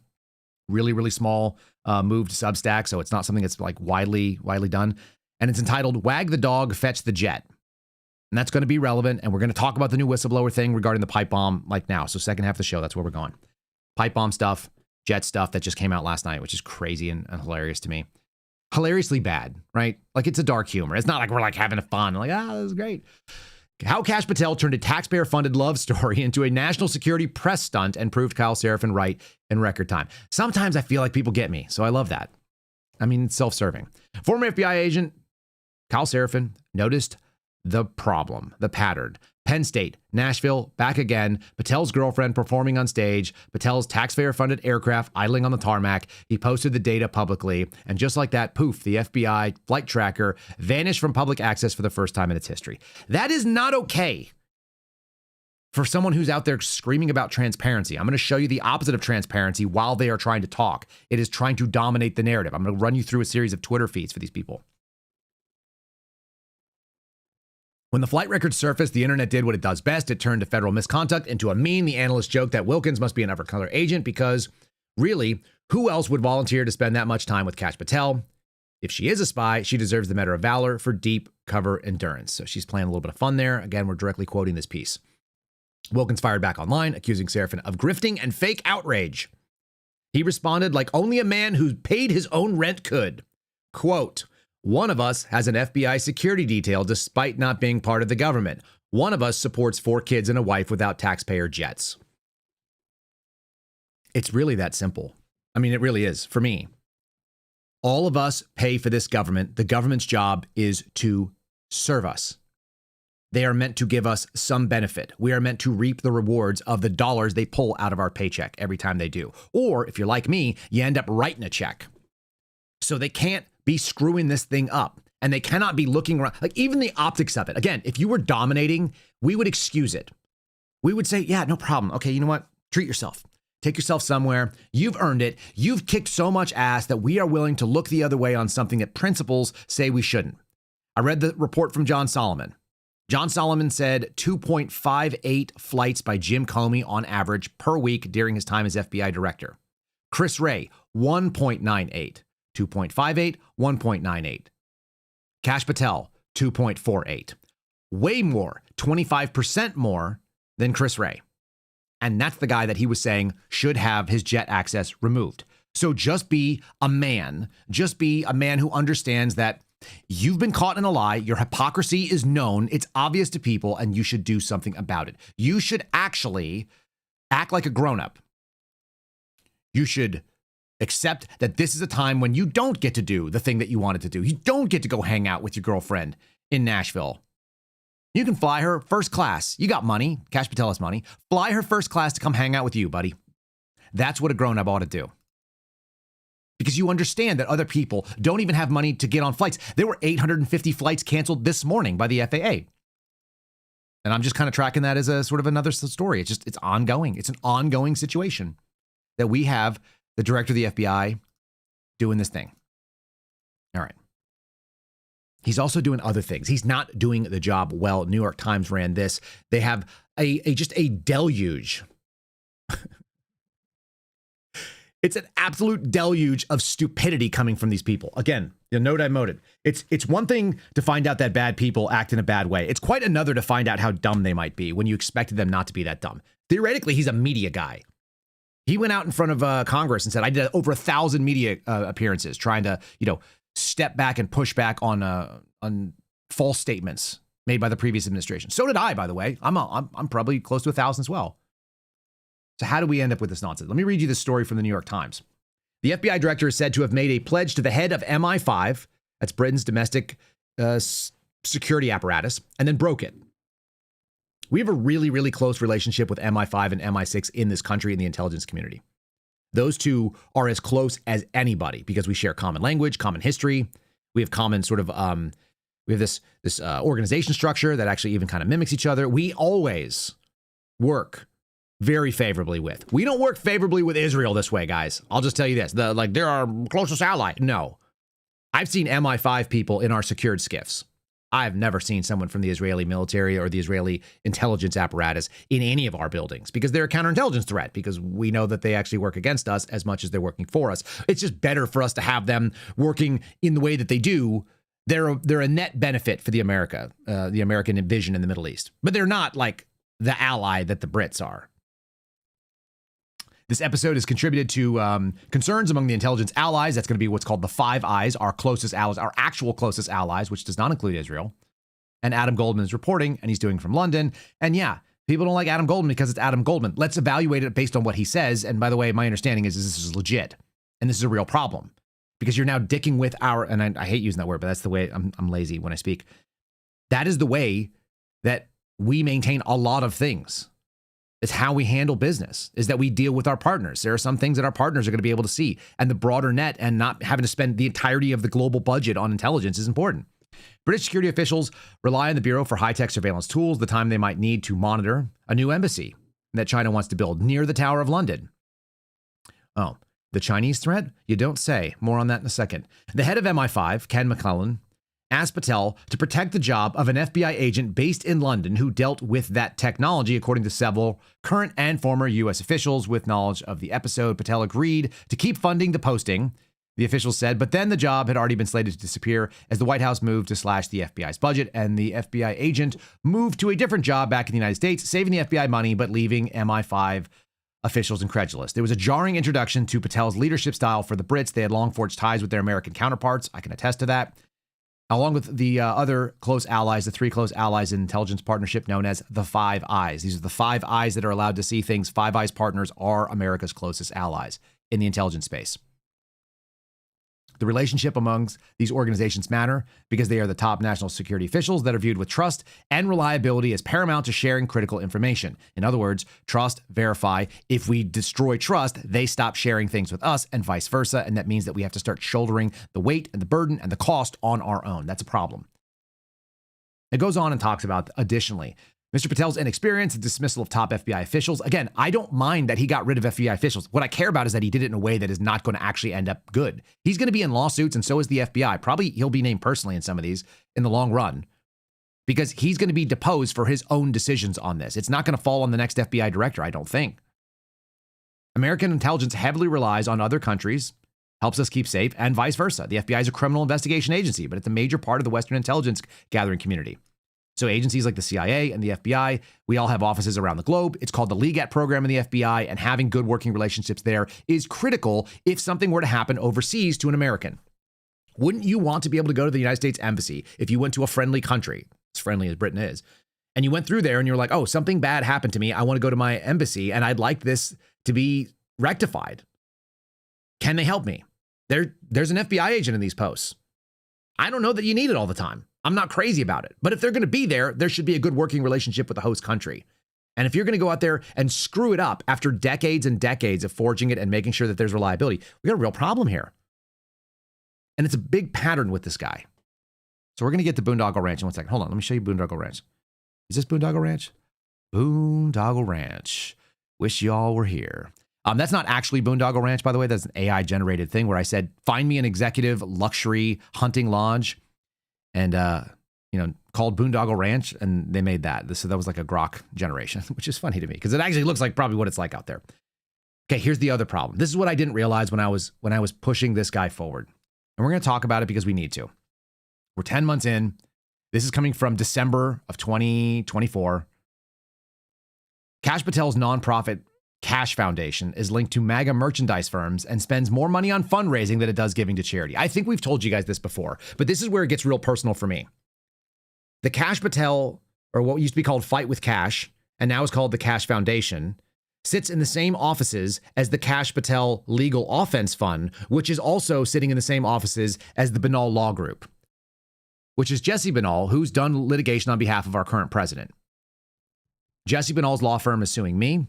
really, really small move to Substack, so it's not something that's like widely done. And it's entitled "Wag the Dog, Fetch the Jet." And that's going to be relevant. And we're going to talk about the new whistleblower thing regarding the pipe bomb like now. So second half of the show, that's where we're going. Pipe bomb stuff, jet stuff that just came out last night, which is crazy and hilarious to me. Hilariously bad, right? Like it's a dark humor. It's not like we're like having fun. Like, this is great. How Kash Patel turned a taxpayer-funded love story into a national security press stunt and proved Kyle Seraphin right in record time. Sometimes I feel like people get me, so I love that. I mean, it's self-serving. Former FBI agent Kyle Seraphin noticed the problem, the pattern. Penn State, Nashville, back again. Patel's girlfriend performing on stage. Patel's taxpayer-funded aircraft idling on the tarmac. He posted the data publicly. And just like that, poof, the FBI flight tracker vanished from public access for the first time in its history. That is not okay for someone who's out there screaming about transparency. I'm going to show you the opposite of transparency while they are trying to talk. It is trying to dominate the narrative. I'm going to run you through a series of Twitter feeds for these people. When the flight records surfaced, the internet did what it does best. It turned a federal misconduct into a meme. The analyst joked that Wilkins must be an undercover agent because, really, who else would volunteer to spend that much time with Kash Patel? If she is a spy, she deserves the Medal of Valor for deep cover endurance. So she's playing a little bit of fun there. Again, we're directly quoting this piece. Wilkins fired back online, accusing Seraphin of grifting and fake outrage. He responded like only a man who paid his own rent could. Quote, "One of us has an FBI security detail despite not being part of the government. One of us supports 4 kids and a wife without taxpayer jets." It's really that simple. I mean, it really is for me. All of us pay for this government. The government's job is to serve us. They are meant to give us some benefit. We are meant to reap the rewards of the dollars they pull out of our paycheck every time they do. Or if you're like me, you end up writing a check. So they can't be screwing this thing up, and they cannot be looking around. Like even the optics of it. Again, if you were dominating, we would excuse it. We would say, yeah, no problem. Okay, you know what? Treat yourself. Take yourself somewhere. You've earned it. You've kicked so much ass that we are willing to look the other way on something that principles say we shouldn't. I read the report from John Solomon. John Solomon said 2.58 flights by Jim Comey on average per week during his time as FBI director. Chris Wray, 1.98. 2.58, 1.98. Kash Patel, 2.48. Way more, 25% more than Chris Wray. And that's the guy that he was saying should have his jet access removed. So just be a man. Just be a man who understands that you've been caught in a lie. Your hypocrisy is known. It's obvious to people, and you should do something about it. You should actually act like a grown-up. You should accept that this is a time when you don't get to do the thing that you wanted to do. You don't get to go hang out with your girlfriend in Nashville. You can fly her first class. You got money. Kash Patel has money. Fly her first class to come hang out with you, buddy. That's what a grown-up ought to do. Because you understand that other people don't even have money to get on flights. There were 850 flights canceled this morning by the FAA. And I'm just kind of tracking that as a sort of another story. It's ongoing. It's an ongoing situation that we have the director of the FBI doing this thing. All right. He's also doing other things. He's not doing the job well. New York Times ran this. They have just a deluge. It's an absolute deluge of stupidity coming from these people. Again, you'll note I noted. It's one thing to find out that bad people act in a bad way. It's quite another to find out how dumb they might be when you expected them not to be that dumb. Theoretically, he's a media guy. He went out in front of Congress and said, I did over 1,000 media appearances trying to, step back and push back on false statements made by the previous administration. So did I, by the way. I'm probably close to 1,000 as well. So how do we end up with this nonsense? Let me read you this story from the New York Times. The FBI director is said to have made a pledge to the head of MI5, that's Britain's domestic security apparatus, and then broke it. We have a really, really close relationship with MI5 and MI6 in this country in the intelligence community. Those two are as close as anybody because we share common language, common history. We have common sort of, we have this organization structure that actually even kind of mimics each other. We always work very favorably with. We don't work favorably with Israel this way, guys. I'll just tell you this. They're our closest ally. No. I've seen MI5 people in our secured skiffs. I've never seen someone from the Israeli military or the Israeli intelligence apparatus in any of our buildings because they're a counterintelligence threat, because we know that they actually work against us as much as they're working for us. It's just better for us to have them working in the way that they do. They're a net benefit for the American vision in the Middle East, but they're not like the ally that the Brits are. This episode has contributed to concerns among the intelligence allies. That's going to be what's called the Five Eyes, our closest allies, our actual closest allies, which does not include Israel. And Adam Goldman is reporting, and he's doing from London. And yeah, people don't like Adam Goldman because it's Adam Goldman. Let's evaluate it based on what he says. And by the way, my understanding is this is legit, and this is a real problem because you're now dicking with our, and I hate using that word, but that's the way I'm lazy when I speak. That is the way that we maintain a lot of things. It's how we handle business, is that we deal with our partners. There are some things that our partners are going to be able to see, and the broader net and not having to spend the entirety of the global budget on intelligence is important. British security officials rely on the Bureau for high-tech surveillance tools the time they might need to monitor a new embassy that China wants to build near the Tower of London. Oh, the Chinese threat? You don't say. More on that in a second. The head of MI5, Ken McClellan, asked Patel to protect the job of an FBI agent based in London who dealt with that technology, according to several current and former U.S. officials with knowledge of the episode. Patel agreed to keep funding the posting, the officials said, but then the job had already been slated to disappear as the White House moved to slash the FBI's budget, and the FBI agent moved to a different job back in the United States, saving the FBI money, but leaving MI5 officials incredulous. There was a jarring introduction to Patel's leadership style for the Brits. They had long forged ties with their American counterparts. I can attest to that. Along with the other close allies, the three close allies in intelligence partnership known as the Five Eyes. These are the Five Eyes that are allowed to see things. Five Eyes partners are America's closest allies in the intelligence space. The relationship amongst these organizations matter because they are the top national security officials that are viewed with trust and reliability as paramount to sharing critical information. In other words, trust, verify. If we destroy trust, they stop sharing things with us and vice versa. And that means that we have to start shouldering the weight and the burden and the cost on our own. That's a problem. It goes on and talks about, additionally, Mr. Patel's inexperience and dismissal of top FBI officials. Again, I don't mind that he got rid of FBI officials. What I care about is that he did it in a way that is not going to actually end up good. He's going to be in lawsuits, and so is the FBI. Probably he'll be named personally in some of these in the long run because he's going to be deposed for his own decisions on this. It's not going to fall on the next FBI director, I don't think. American intelligence heavily relies on other countries, helps us keep safe, and vice versa. The FBI is a criminal investigation agency, but it's a major part of the Western intelligence gathering community. So agencies like the CIA and the FBI, we all have offices around the globe. It's called the Legat program in the FBI, and having good working relationships there is critical if something were to happen overseas to an American. Wouldn't you want to be able to go to the United States Embassy if you went to a friendly country, as friendly as Britain is, and you went through there and you're like, oh, something bad happened to me. I want to go to my embassy and I'd like this to be rectified. Can they help me? There's an FBI agent in these posts. I don't know that you need it all the time. I'm not crazy about it. But if they're going to be there, there should be a good working relationship with the host country. And if you're going to go out there and screw it up after decades and decades of forging it and making sure that there's reliability, we got a real problem here. And it's a big pattern with this guy. So we're going to get to Boondoggle Ranch in 1 second. Hold on. Let me show you Boondoggle Ranch. Is this Boondoggle Ranch? Boondoggle Ranch. Wish y'all were here. That's not actually Boondoggle Ranch, by the way. That's an AI-generated thing where I said, find me an executive luxury hunting lodge. And, called Boondoggle Ranch, and they made that. So that was like a grok generation, which is funny to me because it actually looks like probably what it's like out there. Okay, here's the other problem. This is what I didn't realize when I was pushing this guy forward. And we're going to talk about it because we need to. We're 10 months in. This is coming from December of 2024. Kash Patel's nonprofit Kash Foundation is linked to MAGA merchandise firms and spends more money on fundraising than it does giving to charity. I think we've told you guys this before, but this is where it gets real personal for me. The Kash Patel, or what used to be called Fight with Kash, and now is called the Kash Foundation, sits in the same offices as the Kash Patel Legal Offense Fund, which is also sitting in the same offices as the Banal Law Group, which is Jesse Banal, who's done litigation on behalf of our current president. Jesse Banal's law firm is suing me,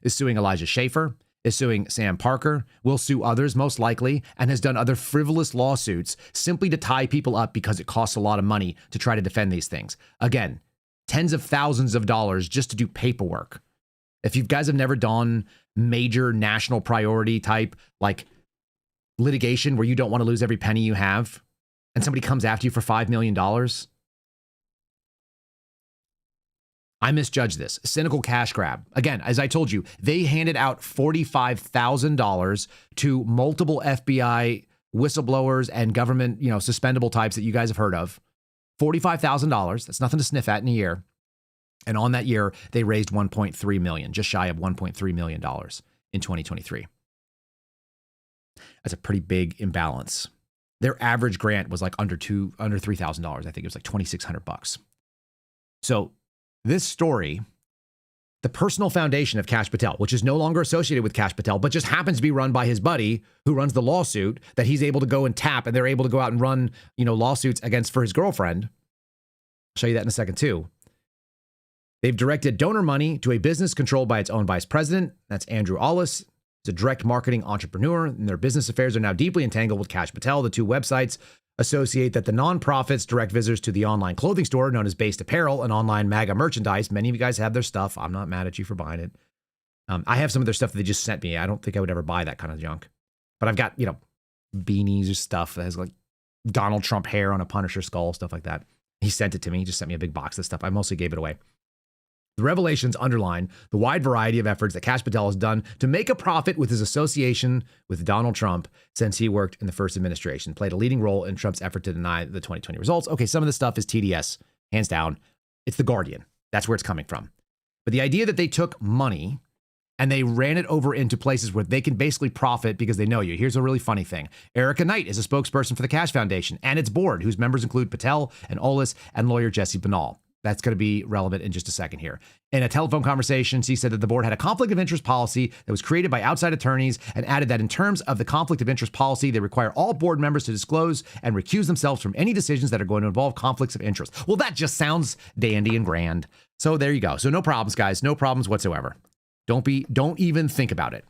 is suing Elijah Schaffer, is suing Sam Parker, will sue others most likely, and has done other frivolous lawsuits simply to tie people up because it costs a lot of money to try to defend these things. Again, tens of thousands of dollars just to do paperwork. If you guys have never done major national priority type like litigation where you don't want to lose every penny you have, and somebody comes after you for $5 million, I misjudged this. Cynical cash grab. Again, as I told you, they handed out $45,000 to multiple FBI whistleblowers and government, suspendable types that you guys have heard of. $45,000. That's nothing to sniff at in a year. And on that year, they raised $1.3 million, just shy of $1.3 million in 2023. That's a pretty big imbalance. Their average grant was like under $3,000. I think it was like $2,600. So this story, the personal foundation of Kash Patel, which is no longer associated with Kash Patel, but just happens to be run by his buddy who runs the lawsuit that he's able to go and tap, and they're able to go out and run, lawsuits against for his girlfriend. I'll show you that in a second too. They've directed donor money to a business controlled by its own vice president. That's Andrew Ollis. He's a direct marketing entrepreneur, and their business affairs are now deeply entangled with Kash Patel. The two websites associate that the nonprofits direct visitors to the online clothing store known as Based Apparel and online MAGA merchandise. Many of you guys have their stuff. I'm not mad at you for buying it. I have some of their stuff that they just sent me. I don't think I would ever buy that kind of junk. But I've got, beanies or stuff that has like Donald Trump hair on a Punisher skull, stuff like that. He sent it to me. He just sent me a big box of stuff. I mostly gave it away. The revelations underline the wide variety of efforts that Kash Patel has done to make a profit with his association with Donald Trump since he worked in the first administration, played a leading role in Trump's effort to deny the 2020 results. Okay, some of this stuff is TDS, hands down. It's The Guardian. That's where it's coming from. But the idea that they took money and they ran it over into places where they can basically profit because they know you. Here's a really funny thing. Erica Knight is a spokesperson for the Kash Foundation and its board, whose members include Patel and Ollis and lawyer Jesse Banal. That's going to be relevant in just a second here. In a telephone conversation, she said that the board had a conflict of interest policy that was created by outside attorneys and added that in terms of the conflict of interest policy, they require all board members to disclose and recuse themselves from any decisions that are going to involve conflicts of interest. Well, that just sounds dandy and grand. So there you go. So no problems, guys. No problems whatsoever. Don't even think about it.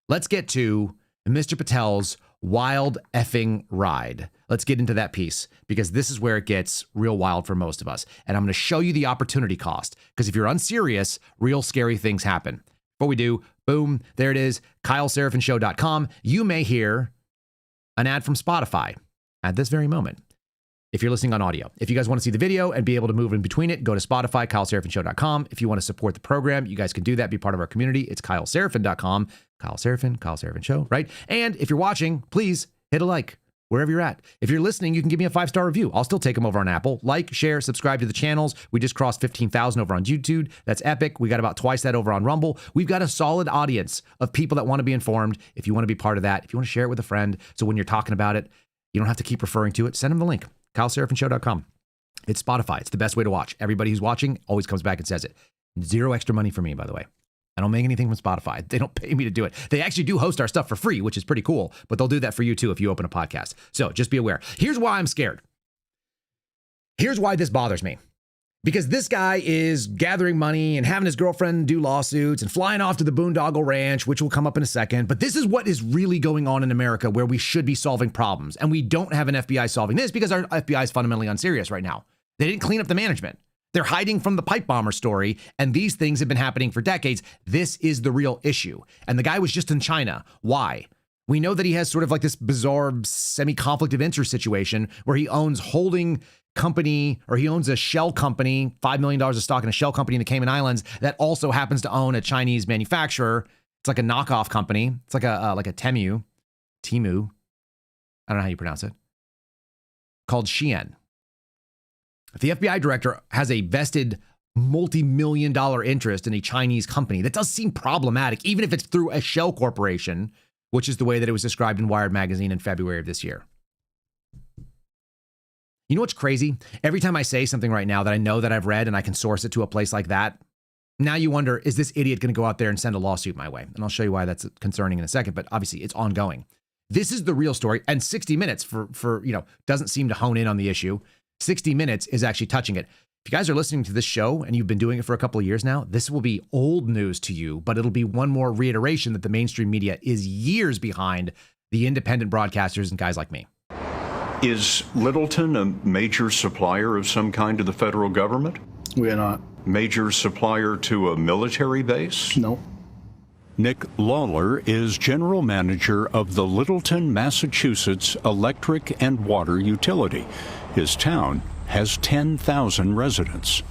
Let's get to Mr. Patel's wild effing ride. Let's get into that piece because this is where it gets real wild for most of us. And I'm going to show you the opportunity cost because if you're unserious, real scary things happen. Before we do, boom, there it is, KyleSerafinshow.com. You may hear an ad from Spotify at this very moment if you're listening on audio. If you guys want to see the video and be able to move in between it, go to Spotify, KyleSerafinshow.com. If you want to support the program, you guys can do that, be part of our community. It's KyleSerafin.com. Kyle Serafin Show, right? And if you're watching, please hit a like wherever you're at. If you're listening, you can give me a 5-star review. I'll still take them over on Apple. Like, share, subscribe to the channels. We just crossed 15,000 over on YouTube. That's epic. We got about twice that over on Rumble. We've got a solid audience of people that want to be informed. If you want to be part of that, if you want to share it with a friend, so when you're talking about it, you don't have to keep referring to it, send them the link. KyleSerafinshow.com. It's Spotify. It's the best way to watch. Everybody who's watching always comes back and says it. Zero extra money for me, by the way. I don't make anything from Spotify. They don't pay me to do it. They actually do host our stuff for free, which is pretty cool, but they'll do that for you too if you open a podcast. So just be aware. Here's why I'm scared. Here's why this bothers me. Because this guy is gathering money and having his girlfriend do lawsuits and flying off to the Boondoggle Ranch, which will come up in a second. But this is what is really going on in America where we should be solving problems. And we don't have an FBI solving this because our FBI is fundamentally unserious right now. They didn't clean up the management. They're hiding from the pipe bomber story, and these things have been happening for decades. This is the real issue. And the guy was just in China. Why? We know that he has sort of like this bizarre semi-conflict of interest situation where he owns holding company, or he owns a shell company, $5 million of stock in a shell company in the Cayman Islands that also happens to own a Chinese manufacturer. It's like a knockoff company. It's like a Temu. I don't know how you pronounce it. Called Shein. If the FBI director has a vested multi-million-dollar interest in a Chinese company, that does seem problematic, even if it's through a shell corporation, which is the way that it was described in Wired magazine in February of this year. You know what's crazy? Every time I say something right now that I know that I've read and I can source it to a place like that, now you wonder, is this idiot going to go out there and send a lawsuit my way? And I'll show you why that's concerning in a second, but obviously it's ongoing. This is the real story, and 60 Minutes for doesn't seem to hone in on the issue. 60 Minutes is actually touching it. If you guys are listening to this show and you've been doing it for a couple of years now, this will be old news to you, but it'll be one more reiteration that the mainstream media is years behind the independent broadcasters and guys like me. Is Littleton a major supplier of some kind to the federal government? We are not. Major supplier to a military base? No. Nick Lawler is general manager of the Littleton, Massachusetts electric and water utility. His town has 10,000 residents.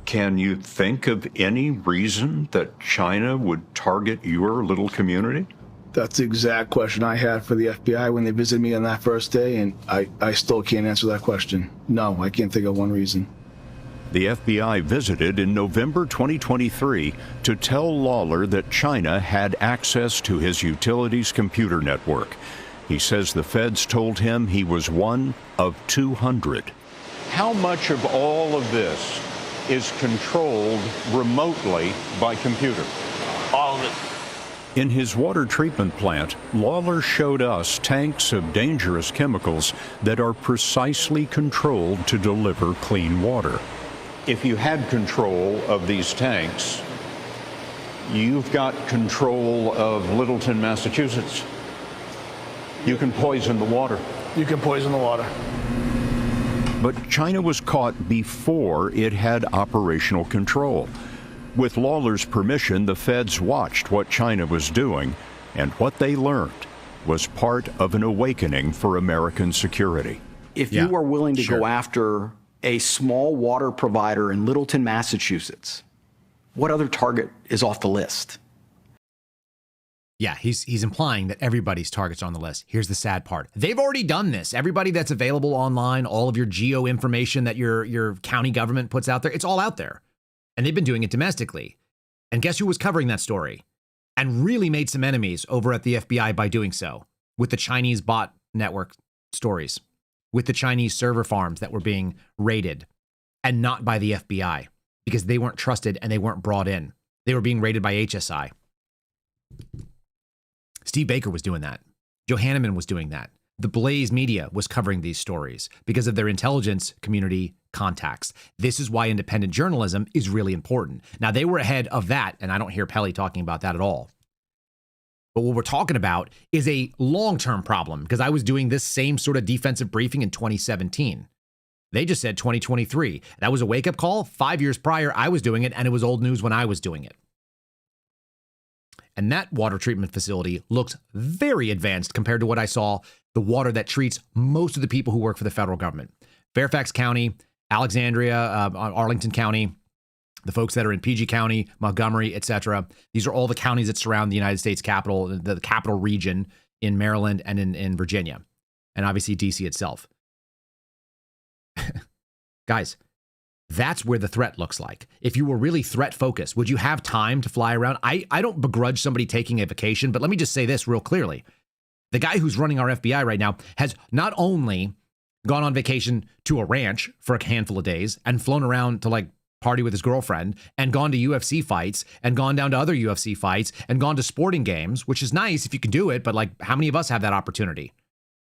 Can you think of any reason that China would target your little community? That's the exact question I had for the FBI when they visited me on that first day, and I still can't answer that question. No, I can't think of one reason. The FBI visited in November 2023 to tell Lawler that China had access to his utilities computer network. He says the feds told him he was one of 200. How much of all of this is controlled remotely by computer? All of it. In his water treatment plant, Lawler showed us tanks of dangerous chemicals that are precisely controlled to deliver clean water. If you had control of these tanks, you've got control of Littleton, Massachusetts. You can poison the water. You can poison the water. But China was caught before it had operational control. With Lawler's permission, the feds watched what China was doing, and what they learned was part of an awakening for American security. If you are willing to go after a small water provider in Littleton, Massachusetts, what other target is off the list? Yeah, he's implying that everybody's targets are on the list. Here's the sad part. They've already done this. Everybody that's available online, all of your geo information that your county government puts out there, it's all out there. And they've been doing it domestically. And guess who was covering that story? And really made some enemies over at the FBI by doing so, with the Chinese bot network stories, with the Chinese server farms that were being raided, and not by the FBI, because they weren't trusted and they weren't brought in. They were being raided by HSI. Steve Baker was doing that. Joe Hanneman was doing that. The Blaze Media was covering these stories because of their intelligence community contacts. This is why independent journalism is really important. Now, they were ahead of that, and I don't hear Pelly talking about that at all. But what we're talking about is a long-term problem, because I was doing this same sort of defensive briefing in 2017. They just said 2023. That was a wake-up call. 5 years prior, I was doing it, and it was old news when I was doing it. And that water treatment facility looked very advanced compared to what I saw, the water that treats most of the people who work for the federal government. Fairfax County, Alexandria, Arlington County, the folks that are in PG County, Montgomery, etc. These are all the counties that surround the United States Capitol, the capital region in Maryland and in Virginia, and obviously DC itself. Guys, that's where the threat looks like. If you were really threat focused, would you have time to fly around? I don't begrudge somebody taking a vacation, but let me just say this real clearly. The guy who's running our FBI right now has not only gone on vacation to a ranch for a handful of days and flown around to like party with his girlfriend and gone to UFC fights and gone down to other UFC fights and gone to sporting games, which is nice if you can do it, but like how many of us have that opportunity?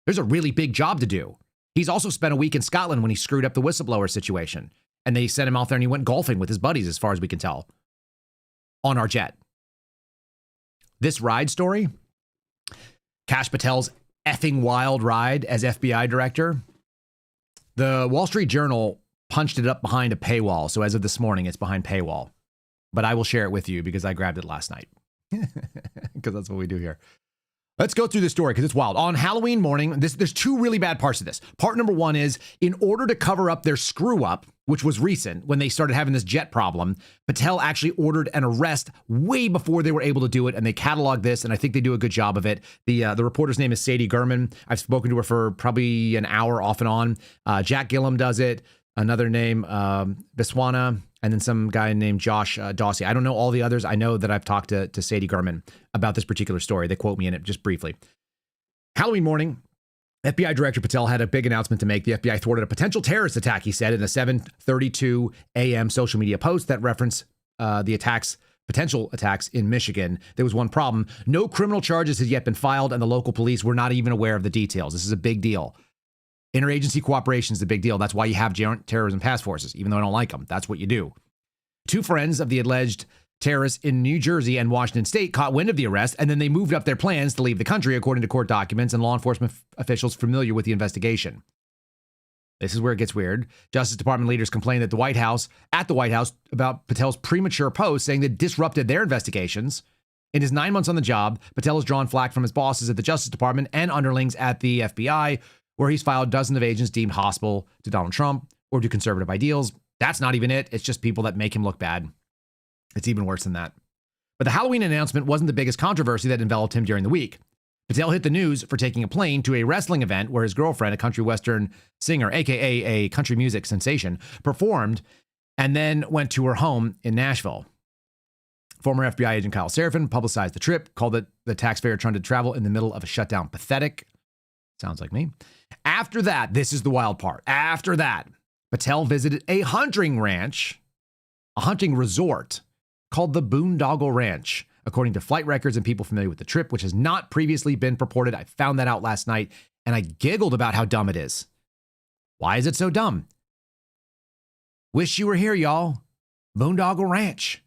There's a really big job to do. He's also spent a week in Scotland when he screwed up the whistleblower situation. And they sent him out there and he went golfing with his buddies, as far as we can tell, on our jet. This ride story, Kash Patel's effing wild ride as FBI director, the Wall Street Journal punched it up behind a paywall. So as of this morning, it's behind paywall. But I will share it with you because I grabbed it last night. Because that's what we do here. Let's go through this story because it's wild. On Halloween morning, there's two really bad parts of this. Part number one is, in order to cover up their screw up, which was recent when they started having this jet problem, Patel actually ordered an arrest way before they were able to do it, and they cataloged this, and I think they do a good job of it. The reporter's name is Sadie Gurman. I've spoken to her for probably an hour off and on. Jack Gillum does it. Another name, Biswana, and then some guy named Josh Dawsey. I don't know all the others. I know that I've talked to Sadie Gurman about this particular story. They quote me in it just briefly. Halloween morning, FBI Director Patel had a big announcement to make. The FBI thwarted a potential terrorist attack, he said, in a 7:32 a.m. social media post that referenced the potential attacks in Michigan. There was one problem. No criminal charges had yet been filed, and the local police were not even aware of the details. This is a big deal. Interagency cooperation is a big deal. That's why you have joint terrorism task forces, even though I don't like them. That's what you do. Two friends of the alleged terrorists in New Jersey and Washington State caught wind of the arrest, and then they moved up their plans to leave the country, according to court documents and law enforcement officials familiar with the investigation. This is where it gets weird. Justice Department leaders complained at the White House about Patel's premature post, saying that disrupted their investigations. In his 9 months on the job, Patel has drawn flack from his bosses at the Justice Department and underlings at the FBI, where he's filed dozens of agents deemed hostile to Donald Trump or to conservative ideals, That's not even it. It's just people that make him look bad. It's even worse than that. But the Halloween announcement wasn't the biggest controversy that enveloped him during the week. Patel hit the news for taking a plane to a wrestling event where his girlfriend, a country western singer, aka a country music sensation, performed and then went to her home in Nashville. Former FBI agent Kyle Seraphin publicized the trip, called it the taxpayer trying to travel in the middle of a shutdown pathetic. Sounds like me. After that, this is the wild part. After that, Patel visited a hunting ranch, a hunting resort called the Boondoggle Ranch, according to flight records and people familiar with the trip, which has not previously been purported. I found that out last night, and I giggled about how dumb it is. Why is it so dumb? Wish you were here, y'all. Boondoggle Ranch.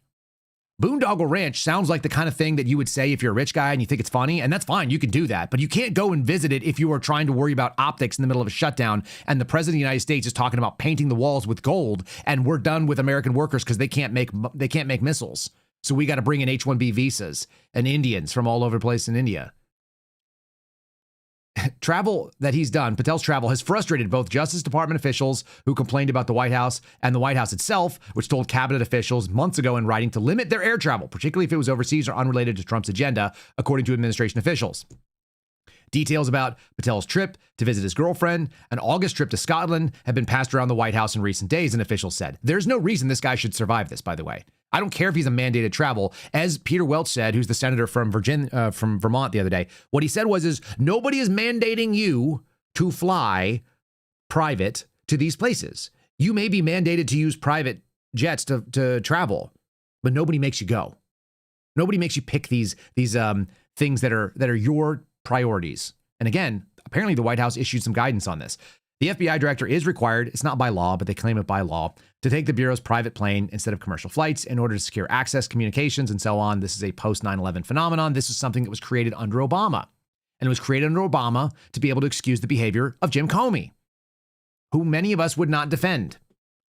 Boondoggle Ranch sounds like the kind of thing that you would say if you're a rich guy and you think it's funny, and that's fine, you can do that, but you can't go and visit it if you are trying to worry about optics in the middle of a shutdown and the president of the United States is talking about painting the walls with gold and we're done with American workers because they can't make missiles. So we got to bring in H-1B visas and Indians from all over the place in India. Travel that he's done, Patel's travel, has frustrated both Justice Department officials who complained about the White House and the White House itself, which told cabinet officials months ago in writing to limit their air travel, particularly if it was overseas or unrelated to Trump's agenda, according to administration officials. Details about Patel's trip to visit his girlfriend, an August trip to Scotland, have been passed around the White House in recent days, and officials said. There's no reason this guy should survive this, by the way. I don't care if he's a mandated travel. As Peter Welch said, who's the senator from Vermont the other day, what he said was nobody is mandating you to fly private to these places. You may be mandated to use private jets to travel, but nobody makes you go. Nobody makes you pick these things that are your priorities. And again, apparently the White House issued some guidance on this. The FBI director is required, it's not by law, but they claim it by law, to take the Bureau's private plane instead of commercial flights in order to secure access, communications, and so on. This is a post-9/11 phenomenon. This is something that was created under Obama. And it was created under Obama to be able to excuse the behavior of Jim Comey, who many of us would not defend,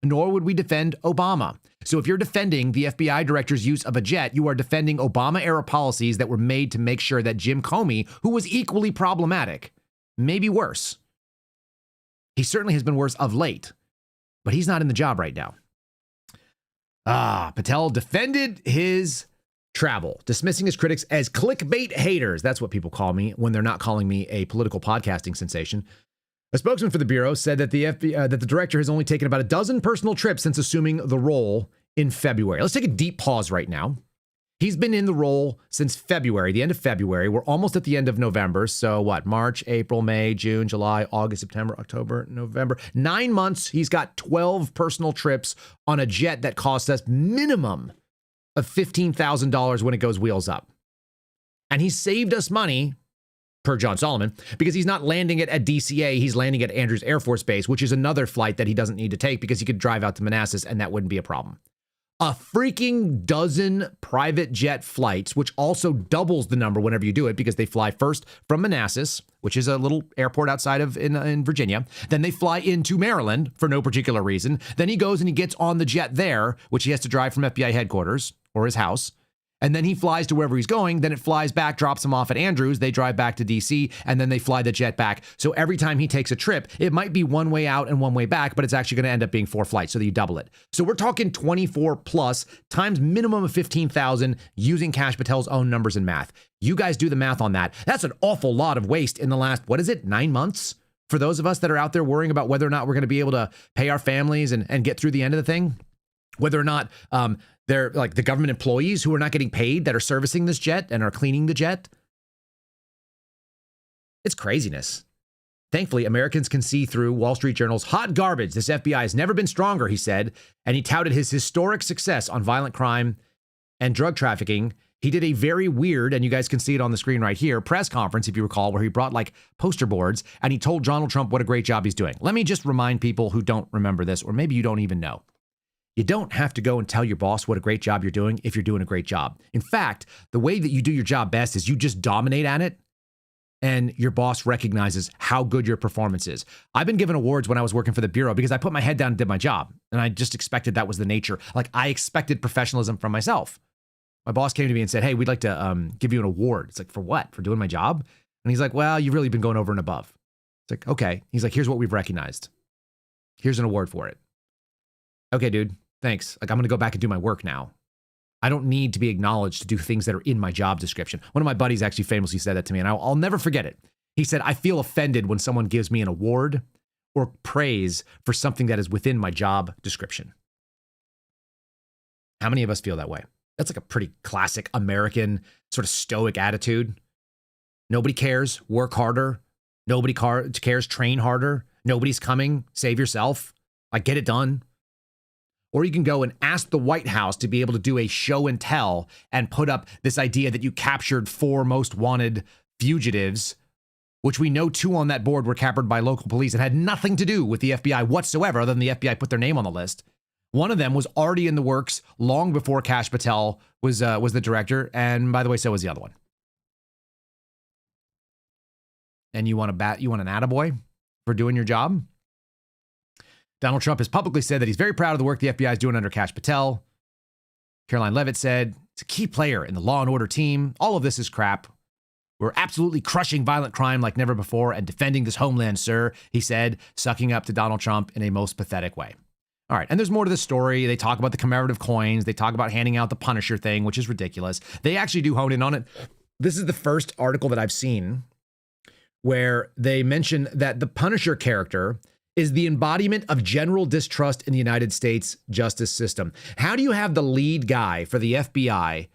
nor would we defend Obama. So if you're defending the FBI director's use of a jet, you are defending Obama-era policies that were made to make sure that Jim Comey, who was equally problematic, maybe worse, he certainly has been worse of late, but he's not in the job right now. Patel defended his travel, dismissing his critics as clickbait haters. That's what people call me when they're not calling me a political podcasting sensation. A spokesman for the Bureau said that the director has only taken about a dozen personal trips since assuming the role in February. Let's take a deep pause right now. He's been in the role since February, the end of February. We're almost at the end of November. So what? March, April, May, June, July, August, September, October, November. 9 months. He's got 12 personal trips on a jet that costs us minimum of $15,000 when it goes wheels up. And he saved us money, per John Solomon, because he's not landing it at DCA. He's landing at Andrews Air Force Base, which is another flight that he doesn't need to take because he could drive out to Manassas and that wouldn't be a problem. A freaking dozen private jet flights, which also doubles the number whenever you do it because they fly first from Manassas, which is a little airport outside of in Virginia. Then they fly into Maryland for no particular reason. Then he goes and he gets on the jet there, which he has to drive from FBI headquarters or his house. And then he flies to wherever he's going. Then it flies back, drops him off at Andrews. They drive back to DC, and then they fly the jet back. So every time he takes a trip, it might be one way out and one way back, but it's actually going to end up being 4 flights. So that you double it. So we're talking 24 plus times minimum of 15,000 using Kash Patel's own numbers and math. You guys do the math on that. That's an awful lot of waste in the last, 9 months? For those of us that are out there worrying about whether or not we're going to be able to pay our families and get through the end of the thing, whether or not they're like the government employees who are not getting paid that are servicing this jet and are cleaning the jet. It's craziness. Thankfully, Americans can see through Wall Street Journal's hot garbage. This FBI has never been stronger, he said, and he touted his historic success on violent crime and drug trafficking. He did a very weird, and you guys can see it on the screen right here, press conference, if you recall, where he brought like poster boards and he told Donald Trump what a great job he's doing. Let me just remind people who don't remember this, or maybe you don't even know. You don't have to go and tell your boss what a great job you're doing if you're doing a great job. In fact, the way that you do your job best is you just dominate at it and your boss recognizes how good your performance is. I've been given awards when I was working for the Bureau because I put my head down and did my job. And I just expected that was the nature. Like I expected professionalism from myself. My boss came to me and said, hey, we'd like to give you an award. It's like, for what? For doing my job? And he's like, well, you've really been going over and above. It's like, okay. He's like, here's what we've recognized. Here's an award for it. Okay, dude, thanks. Like, I'm going to go back and do my work now. I don't need to be acknowledged to do things that are in my job description. One of my buddies actually famously said that to me, and I'll never forget it. He said, I feel offended when someone gives me an award or praise for something that is within my job description. How many of us feel that way? That's like a pretty classic American sort of stoic attitude. Nobody cares. Work harder. Nobody cares. Train harder. Nobody's coming. Save yourself. Like, get it done. Or you can go and ask the White House to be able to do a show and tell and put up this idea that you captured 4 most wanted fugitives, which we know 2 on that board were captured by local police and had nothing to do with the FBI whatsoever, other than the FBI put their name on the list. One of them was already in the works long before Kash Patel was the director, and by the way, so was the other one. And you want an attaboy for doing your job? Donald Trump has publicly said that he's very proud of the work the FBI is doing under Kash Patel. Caroline Leavitt said, it's a key player in the law and order team. All of this is crap. We're absolutely crushing violent crime like never before and defending this homeland, sir, he said, sucking up to Donald Trump in a most pathetic way. All right, and there's more to this story. They talk about the commemorative coins. They talk about handing out the Punisher thing, which is ridiculous. They actually do hone in on it. This is the first article that I've seen where they mention that the Punisher character is the embodiment of general distrust in the United States justice system. How do you have the lead guy for the FBI?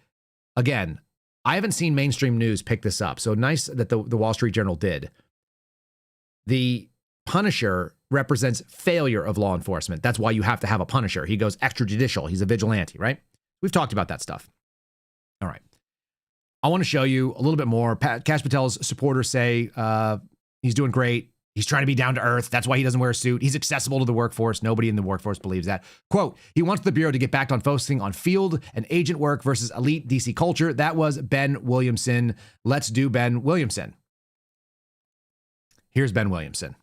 Again, I haven't seen mainstream news pick this up, so nice that the Wall Street Journal did. The Punisher represents failure of law enforcement. That's why you have to have a Punisher. He goes extrajudicial. He's a vigilante, right? We've talked about that stuff. All right. I want to show you a little bit more. Kash Patel's supporters say he's doing great. He's trying to be down to earth. That's why he doesn't wear a suit. He's accessible to the workforce. Nobody in the workforce believes that. Quote, he wants the Bureau to get back on focusing on field and agent work versus elite DC culture. That was Ben Williamson. Let's do Ben Williamson. Here's Ben Williamson.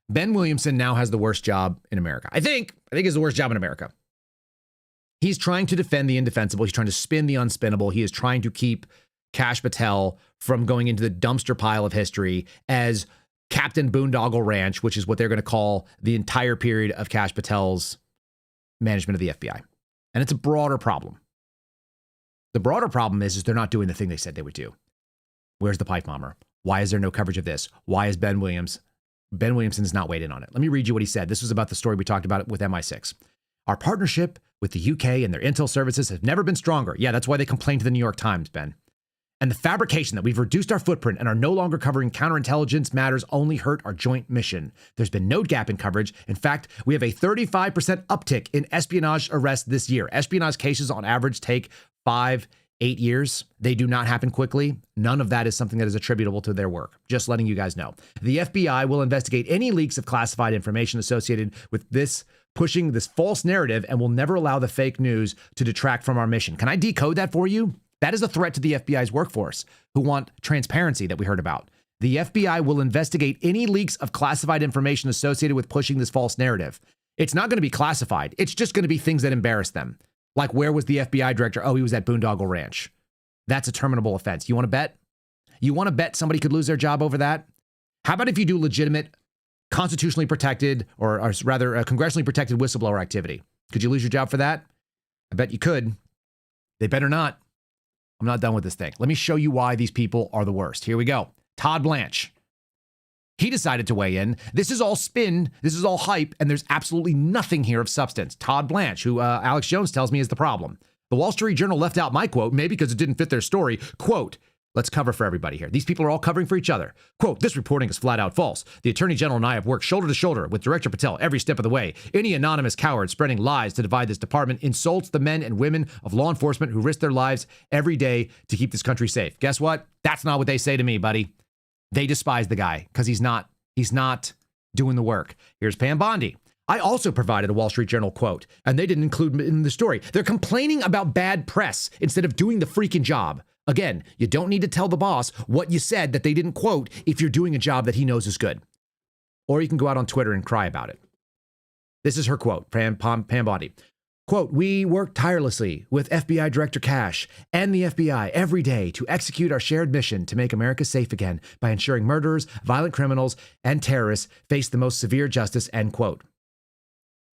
Ben Williamson now has the worst job in America. I think it's the worst job in America. He's trying to defend the indefensible. He's trying to spin the unspinnable. He is trying to keep Kash Patel from going into the dumpster pile of history as Captain Boondoggle Ranch, which is what they're going to call the entire period of Kash Patel's management of the FBI. And it's a broader problem. The broader problem is they're not doing the thing they said they would do. Where's the pipe bomber? Why is there no coverage of this? Why is Ben Williamson's not weighed in on it? Let me read you what he said. This was about the story we talked about with MI6. Our partnership with the UK and their intel services has never been stronger. Yeah, that's why they complained to the New York Times, Ben. And the fabrication that we've reduced our footprint and are no longer covering counterintelligence matters only hurt our joint mission. There's been no gap in coverage. In fact, we have a 35% uptick in espionage arrests this year. Espionage cases on average take 5-8 years. They do not happen quickly. None of that is something that is attributable to their work. Just letting you guys know. The FBI will investigate any leaks of classified information associated with this, pushing this false narrative, and will never allow the fake news to detract from our mission. Can I decode that for you? That is a threat to the FBI's workforce, who want transparency that we heard about. The FBI will investigate any leaks of classified information associated with pushing this false narrative. It's not going to be classified. It's just going to be things that embarrass them. Like, where was the FBI director? Oh, he was at Boondoggle Ranch. That's a terminable offense. You want to bet? You want to bet somebody could lose their job over that? How about if you do legitimate, constitutionally protected, or rather, congressionally protected whistleblower activity? Could you lose your job for that? I bet you could. They better not. I'm not done with this thing. Let me show you why these people are the worst. Here we go. Todd Blanche. He decided to weigh in. This is all spin. This is all hype. And there's absolutely nothing here of substance. Todd Blanche, who Alex Jones tells me is the problem. The Wall Street Journal left out my quote, maybe because it didn't fit their story. Quote, let's cover for everybody here. These people are all covering for each other. Quote, this reporting is flat out false. The Attorney General and I have worked shoulder to shoulder with Director Patel every step of the way. Any anonymous coward spreading lies to divide this department insults the men and women of law enforcement who risk their lives every day to keep this country safe. Guess what? That's not what they say to me, buddy. They despise the guy because he's not doing the work. Here's Pam Bondi. I also provided a Wall Street Journal quote, and they didn't include it in the story. They're complaining about bad press instead of doing the freaking job. Again, you don't need to tell the boss what you said that they didn't quote if you're doing a job that he knows is good. Or you can go out on Twitter and cry about it. This is her quote, Pam Bondi. Quote, we work tirelessly with FBI Director Kash and the FBI every day to execute our shared mission to make America safe again by ensuring murderers, violent criminals, and terrorists face the most severe justice, end quote.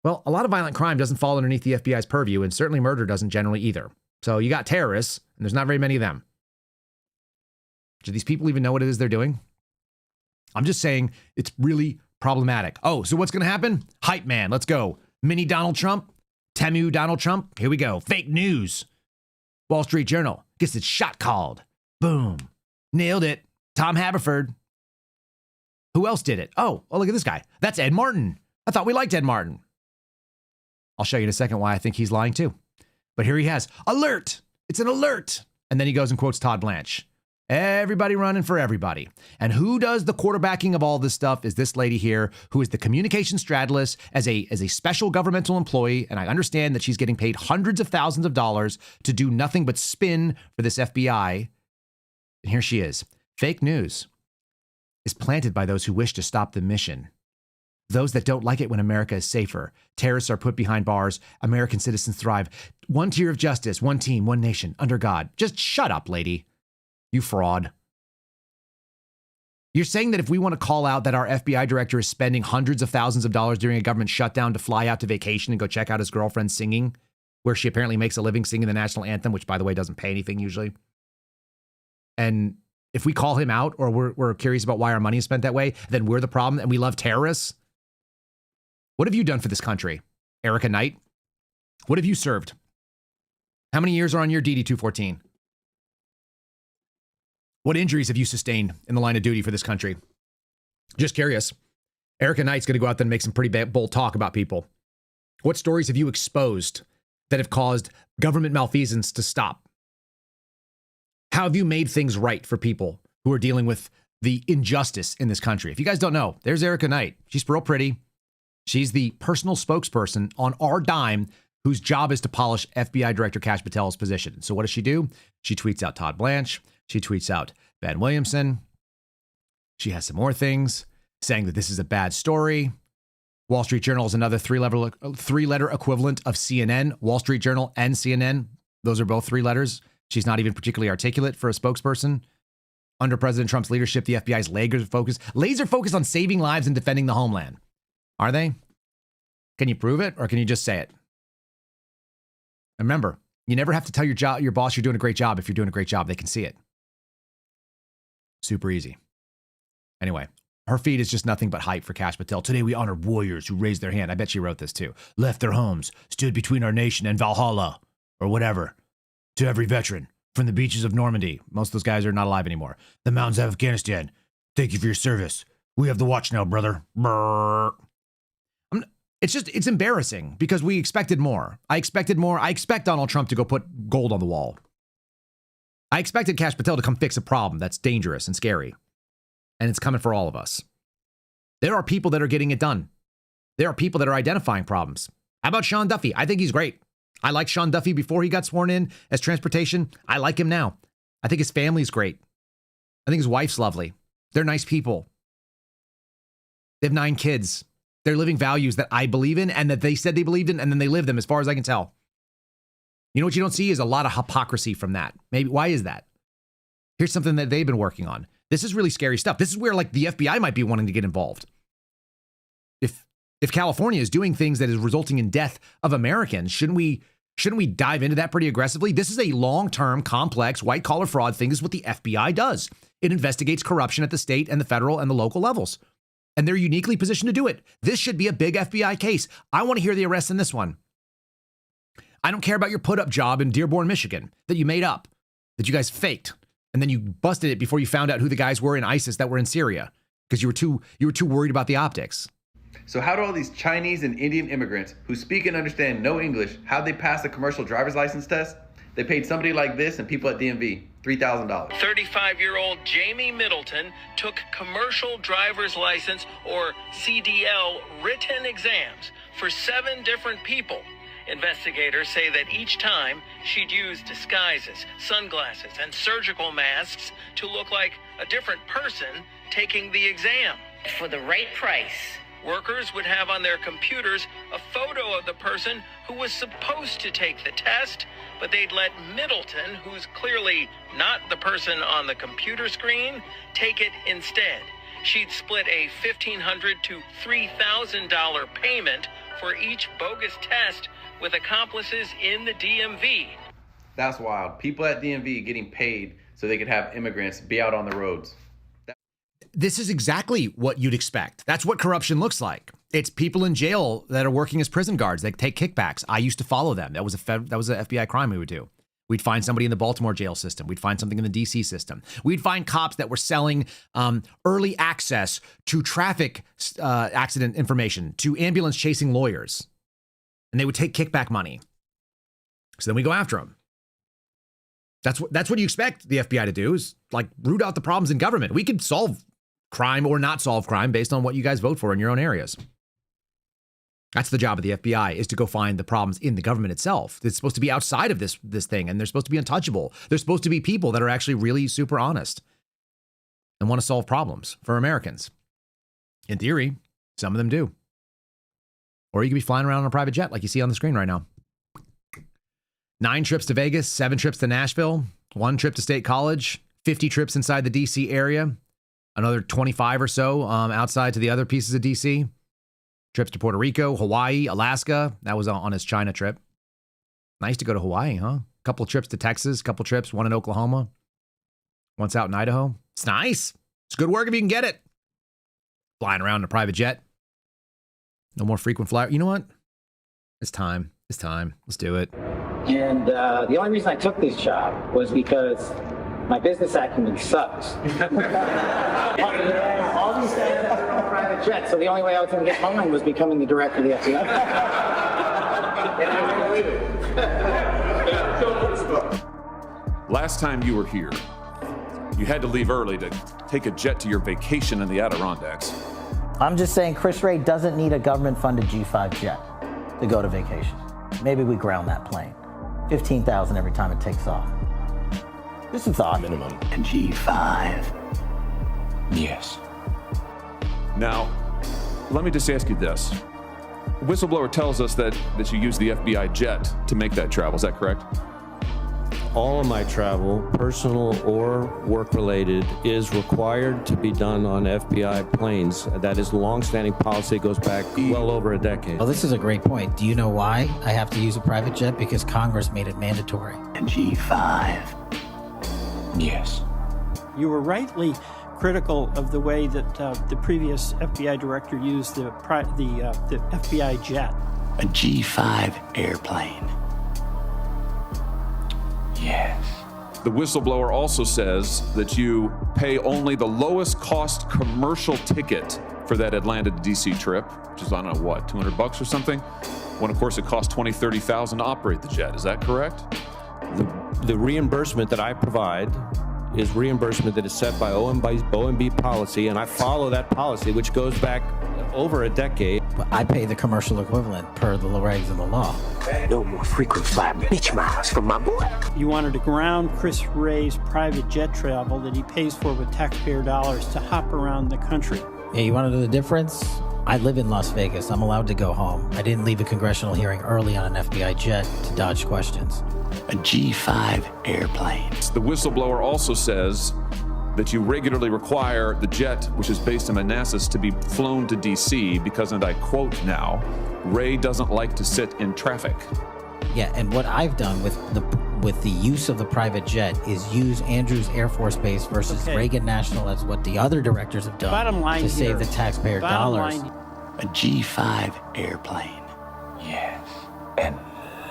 Well, a lot of violent crime doesn't fall underneath the FBI's purview, and certainly murder doesn't generally either. So you got terrorists, and there's not very many of them. Do these people even know what it is they're doing? I'm just saying it's really problematic. Oh, so what's going to happen? Hype man, let's go. Mini Donald Trump, Temu Donald Trump. Here we go. Fake news. Wall Street Journal gets its shot called. Boom. Nailed it. Tom Haverford. Who else did it? Oh, look at this guy. That's Ed Martin. I thought we liked Ed Martin. I'll show you in a second why I think he's lying too. But here he has, alert. It's an alert. And then he goes and quotes Todd Blanche. Everybody running for everybody. And who does the quarterbacking of all this stuff is this lady here, who is the communication strategist as a special governmental employee. And I understand that she's getting paid hundreds of thousands of dollars to do nothing but spin for this FBI. And here she is. Fake news is planted by those who wish to stop the mission. Those that don't like it when America is safer. Terrorists are put behind bars. American citizens thrive. One tier of justice, one team, one nation, under God. Just shut up, lady. You fraud. You're saying that if we want to call out that our FBI director is spending hundreds of thousands of dollars during a government shutdown to fly out to vacation and go check out his girlfriend singing, where she apparently makes a living singing the national anthem, which, by the way, doesn't pay anything usually. And if we call him out or we're curious about why our money is spent that way, then we're the problem and we love terrorists? What have you done for this country, Erica Knight? What have you served? How many years are on your DD-214? What injuries have you sustained in the line of duty for this country? Just curious. Erica Knight's going to go out there and make some pretty bold talk about people. What stories have you exposed that have caused government malfeasance to stop? How have you made things right for people who are dealing with the injustice in this country? If you guys don't know, there's Erica Knight. She's real pretty. She's the personal spokesperson on our dime whose job is to polish FBI Director Kash Patel's position. So what does she do? She tweets out Todd Blanche. She tweets out Ben Williamson. She has some more things saying that this is a bad story. Wall Street Journal is another three-letter equivalent of CNN. Wall Street Journal and CNN, those are both 3 letters. She's not even particularly articulate for a spokesperson. Under President Trump's leadership, the FBI's laser focused on saving lives and defending the homeland. Are they? Can you prove it or can you just say it? Remember, you never have to tell your boss you're doing a great job. If you're doing a great job, they can see it. Super easy. Anyway, her feed is just nothing but hype for Kash Patel. Today we honor warriors who raised their hand. I bet she wrote this too. Left their homes, stood between our nation and Valhalla, or whatever. To every veteran from the beaches of Normandy. Most of those guys are not alive anymore. The mountains of Afghanistan. Thank you for your service. We have the watch now, brother. Brrr. It's embarrassing because we expected more. I expected more. I expect Donald Trump to go put gold on the wall. I expected Kash Patel to come fix a problem that's dangerous and scary. And it's coming for all of us. There are people that are getting it done. There are people that are identifying problems. How about Sean Duffy? I think he's great. I liked Sean Duffy before he got sworn in as transportation. I like him now. I think his family's great. I think his wife's lovely. They're nice people. They have 9 kids. They're living values that I believe in and that they said they believed in, and then they live them as far as I can tell. You know what you don't see is a lot of hypocrisy from that. Maybe why is that? Here's something that they've been working on. This is really scary stuff. This is where like the FBI might be wanting to get involved. If California is doing things that is resulting in death of Americans, shouldn't we dive into that pretty aggressively? This is a long-term, complex, white-collar fraud thing. This is what the FBI does. It investigates corruption at the state and the federal and the local levels. And they're uniquely positioned to do it. This should be a big FBI case. I want to hear the arrest in this one. I don't care about your put-up job in Dearborn, Michigan that you made up, that you guys faked, and then you busted it before you found out who the guys were in ISIS that were in Syria because you were too worried about the optics. So how do all these Chinese and Indian immigrants who speak and understand no English, how'd they pass the commercial driver's license test? They paid somebody like this and people at DMV $3,000. 35-year-old Jamie Middleton took commercial driver's license, or CDL, written exams for 7 different people. Investigators say that each time she'd use disguises, sunglasses, and surgical masks to look like a different person taking the exam. For the right price, workers would have on their computers a photo of the person who was supposed to take the test, but they'd let Middleton, who's clearly not the person on the computer screen, take it instead. She'd split a $1,500 to $3,000 payment for each bogus test with accomplices in the DMV. That's wild. People at DMV getting paid so they could have immigrants be out on the roads. This is exactly what you'd expect. That's what corruption looks like. It's people in jail that are working as prison guards. They take kickbacks. I used to follow them. That was an FBI crime we would do. We'd find somebody in the Baltimore jail system. We'd find something in the DC system. We'd find cops that were selling early access to traffic accident information, to ambulance chasing lawyers. And they would take kickback money. So then we go after them. That's what you expect the FBI to do, is like root out the problems in government. We could solve crime or not solve crime based on what you guys vote for in your own areas. That's the job of the FBI, is to go find the problems in the government itself. It's supposed to be outside of this thing, and they're supposed to be untouchable. They're supposed to be people that are actually really super honest and want to solve problems for Americans. In theory, some of them do. Or you could be flying around on a private jet like you see on the screen right now. 9 trips to Vegas, 7 trips to Nashville, 1 trip to State College, 50 trips inside the DC area, another 25 or so outside to the other pieces of DC. Trips to Puerto Rico, Hawaii, Alaska. That was on his China trip. Nice to go to Hawaii, huh? A couple trips to Texas, couple trips, one in Oklahoma, once out in Idaho. It's nice. It's good work if you can get it. Flying around in a private jet. No more frequent flyer. You know what? It's time. It's time. Let's do it. And the only reason I took this job was because my business acumen sucks. All these guys have their own private jet, so the only way I was going to get mine was becoming the director of the FBI. And I believe it. Last time you were here, you had to leave early to take a jet to your vacation in the Adirondacks. I'm just saying Chris Wray doesn't need a government-funded G5 jet to go to vacation. Maybe we ground that plane. $15,000 every time it takes off. Just a thought. Minimum. A G5. Yes. Now, let me just ask you this. Whistleblower tells us that you use the FBI jet to make that travel. Is that correct? All of my travel, personal or work-related, is required to be done on FBI planes. That is long-standing policy. It goes back well over a decade. Well, this is a great point. Do you know why I have to use a private jet? Because Congress made it mandatory. A G5. Yes. You were rightly critical of the way that the previous FBI director used the FBI jet. A G5 airplane. Yes. The whistleblower also says that you pay only the lowest cost commercial ticket for that Atlanta to DC trip, which is, I don't know, what, $200 or something? When, of course, it costs $20,000, $30,000 to operate the jet. Is that correct? The reimbursement that I provide is reimbursement that is set by OMB policy, and I follow that policy, which goes back over a decade. I pay the commercial equivalent per the regs and the law. No more frequent flyer bitch miles from my boy. You wanted to ground Chris Wray's private jet travel that he pays for with taxpayer dollars to hop around the country. Yeah, you want to know the difference? I live in Las Vegas. I'm allowed to go home. I didn't leave a congressional hearing early on an FBI jet to dodge questions. A G5 airplane. The whistleblower also says that you regularly require the jet, which is based in Manassas, to be flown to DC because, and I quote now, Wray doesn't like to sit in traffic. Yeah, and what I've done with the use of the private jet is use Andrews Air Force Base versus Reagan National. That's what the other directors have done Bottom line to here, save the taxpayer dollars. A G5 airplane. Yes, and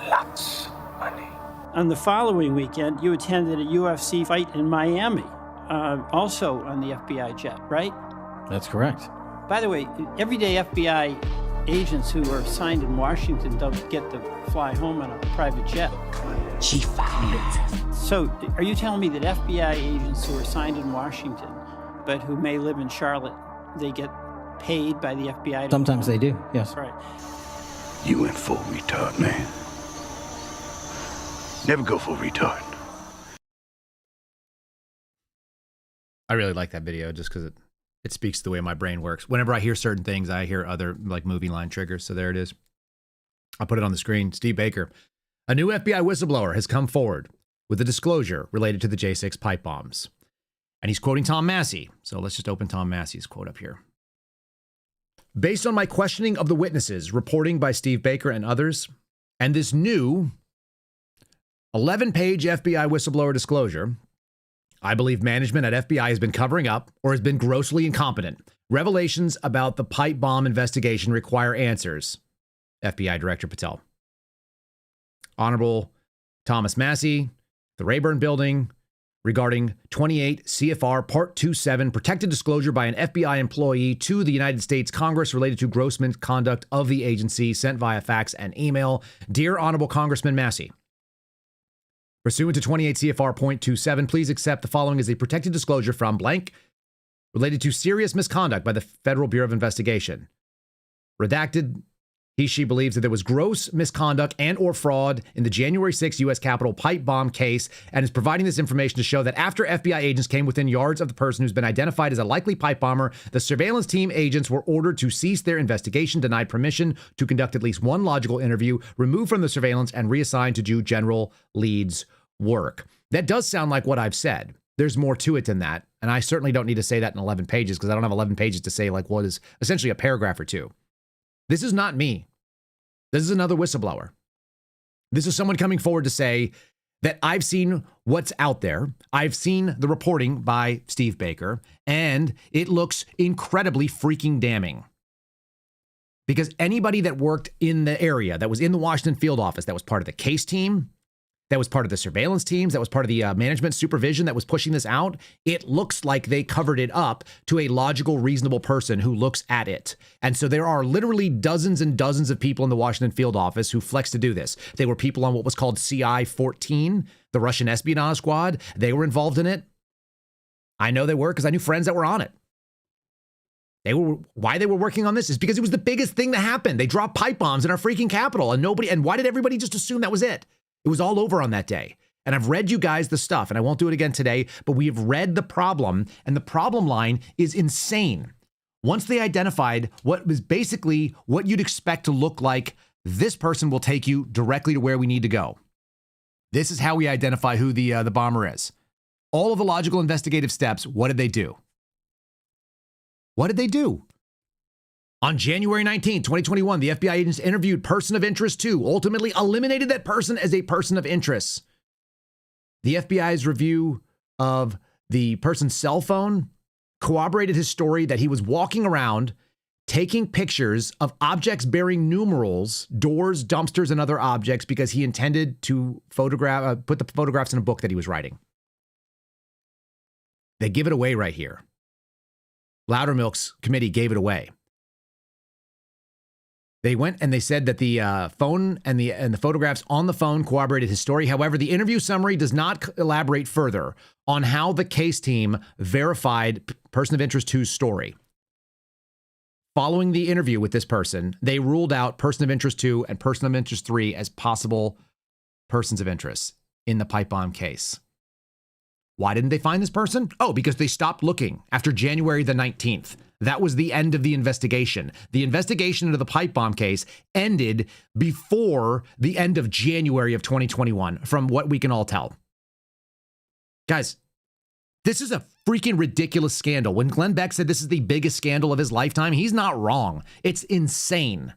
lots of money. On the following weekend, you attended a UFC fight in Miami, also on the FBI jet, right? That's correct. By the way, everyday FBI agents who are assigned in Washington don't get to fly home on a private jet. G5. So are you telling me that FBI agents who are assigned in Washington, but who may live in Charlotte, they get paid by the FBI? Sometimes they do, yes. Right. You went full retard, man. Never go full retard. I really like that video just because it speaks to the way my brain works. Whenever I hear certain things, I hear other like movie line triggers. So there it is. I'll put it on the screen. Steve Baker. A new FBI whistleblower has come forward with a disclosure related to the J6 pipe bombs. And he's quoting Tom Massey. So let's just open Tom Massey's quote up here. Based on my questioning of the witnesses, reporting by Steve Baker and others, and this new 11-page FBI whistleblower disclosure, I believe management at FBI has been covering up or has been grossly incompetent. Revelations about the pipe bomb investigation require answers. FBI Director Patel. Honorable Thomas Massey, the Rayburn Building, regarding 28 CFR Part 27, protected disclosure by an FBI employee to the United States Congress related to gross misconduct of the agency, sent via fax and email. Dear Honorable Congressman Massey, pursuant to 28 CFR .27, please accept the following as a protected disclosure from blank related to serious misconduct by the Federal Bureau of Investigation. Redacted, she believes that there was gross misconduct and or fraud in the January 6 U.S. Capitol pipe bomb case and is providing this information to show that after FBI agents came within yards of the person who's been identified as a likely pipe bomber, the surveillance team agents were ordered to cease their investigation, denied permission to conduct at least one logical interview, removed from the surveillance, and reassigned to do General Lead's work. That does sound like what I've said. There's more to it than that, and I certainly don't need to say that in 11 pages because I don't have 11 pages to say like what is essentially a paragraph or two. This is not me. This is another whistleblower. This is someone coming forward to say that I've seen what's out there. I've seen the reporting by Steve Baker, and it looks incredibly freaking damning. Because anybody that worked in the area, that was in the Washington field office, that was part of the case team, that was part of the surveillance teams, that was part of the management supervision that was pushing this out, it looks like they covered it up to a logical, reasonable person who looks at it. And so there are literally dozens and dozens of people in the Washington field office who flexed to do this. They were people on what was called CI-14, the Russian espionage squad. They were involved in it. I know they were because I knew friends that were on it. Why they were working on this is because it was the biggest thing that happened. They dropped pipe bombs in our freaking Capitol, and why did everybody just assume that was it? It was all over on that day. And I've read you guys the stuff, and I won't do it again today, but we have read the problem, and the problem line is insane. Once they identified what was basically what you'd expect to look like, this person will take you directly to where we need to go. This is how we identify who the bomber is. All of the logical investigative steps, what did they do? What did they do? On January 19, 2021, the FBI agents interviewed person of interest 2, ultimately eliminated that person as a person of interest. The FBI's review of the person's cell phone corroborated his story that he was walking around taking pictures of objects bearing numerals, doors, dumpsters, and other objects because he intended to put the photographs in a book that he was writing. They give it away right here. Loudermilk's committee gave it away. They went and they said that the phone and the photographs on the phone corroborated his story. However, the interview summary does not elaborate further on how the case team verified person of interest 2's story. Following the interview with this person, they ruled out person of interest 2 and person of interest 3 as possible persons of interest in the pipe bomb case. Why didn't they find this person? Oh, because they stopped looking after January the 19th. That was the end of the investigation. The investigation into the pipe bomb case ended before the end of January of 2021, from what we can all tell. Guys, this is a freaking ridiculous scandal. When Glenn Beck said this is the biggest scandal of his lifetime, he's not wrong. It's insane.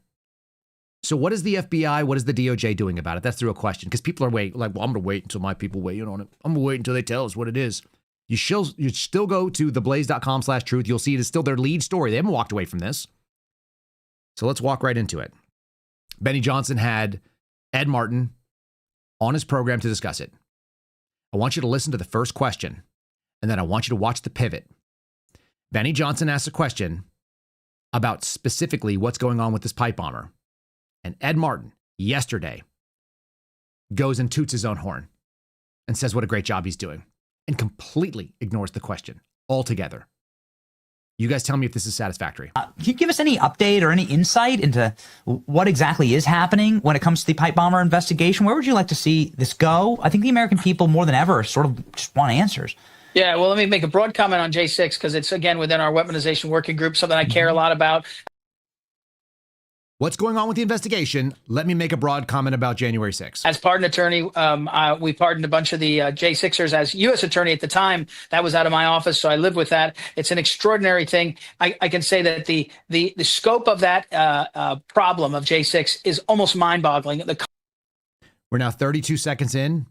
So what is the FBI, what is the DOJ doing about it? That's the real question. Because people are well, I'm going to wait until my people weigh in on it. I'm going to wait until they tell us what it is. You still go to theblaze.com/truth. You'll see it is still their lead story. They haven't walked away from this. So let's walk right into it. Benny Johnson had Ed Martin on his program to discuss it. I want you to listen to the first question, and then I want you to watch the pivot. Benny Johnson asks a question about specifically what's going on with this pipe bomber. And Ed Martin, yesterday, goes and toots his own horn and says what a great job he's doing and completely ignores the question altogether. You guys tell me if this is satisfactory. Can you give us any update or any insight into what exactly is happening when it comes to the pipe bomber investigation? Where would you like to see this go? I think the American people more than ever sort of just want answers. Yeah, well, let me make a broad comment on J6 because it's, again, within our weaponization working group, something I care a lot about. what's going on with the investigation, let me make a broad comment about January 6th. As pardon attorney, we pardoned a bunch of the J6ers. As U.S. attorney at the time, that was out of my office, so I lived with that. It's an extraordinary thing. I can say that the scope of that problem of J6 is almost mind-boggling. We're now 32 seconds in,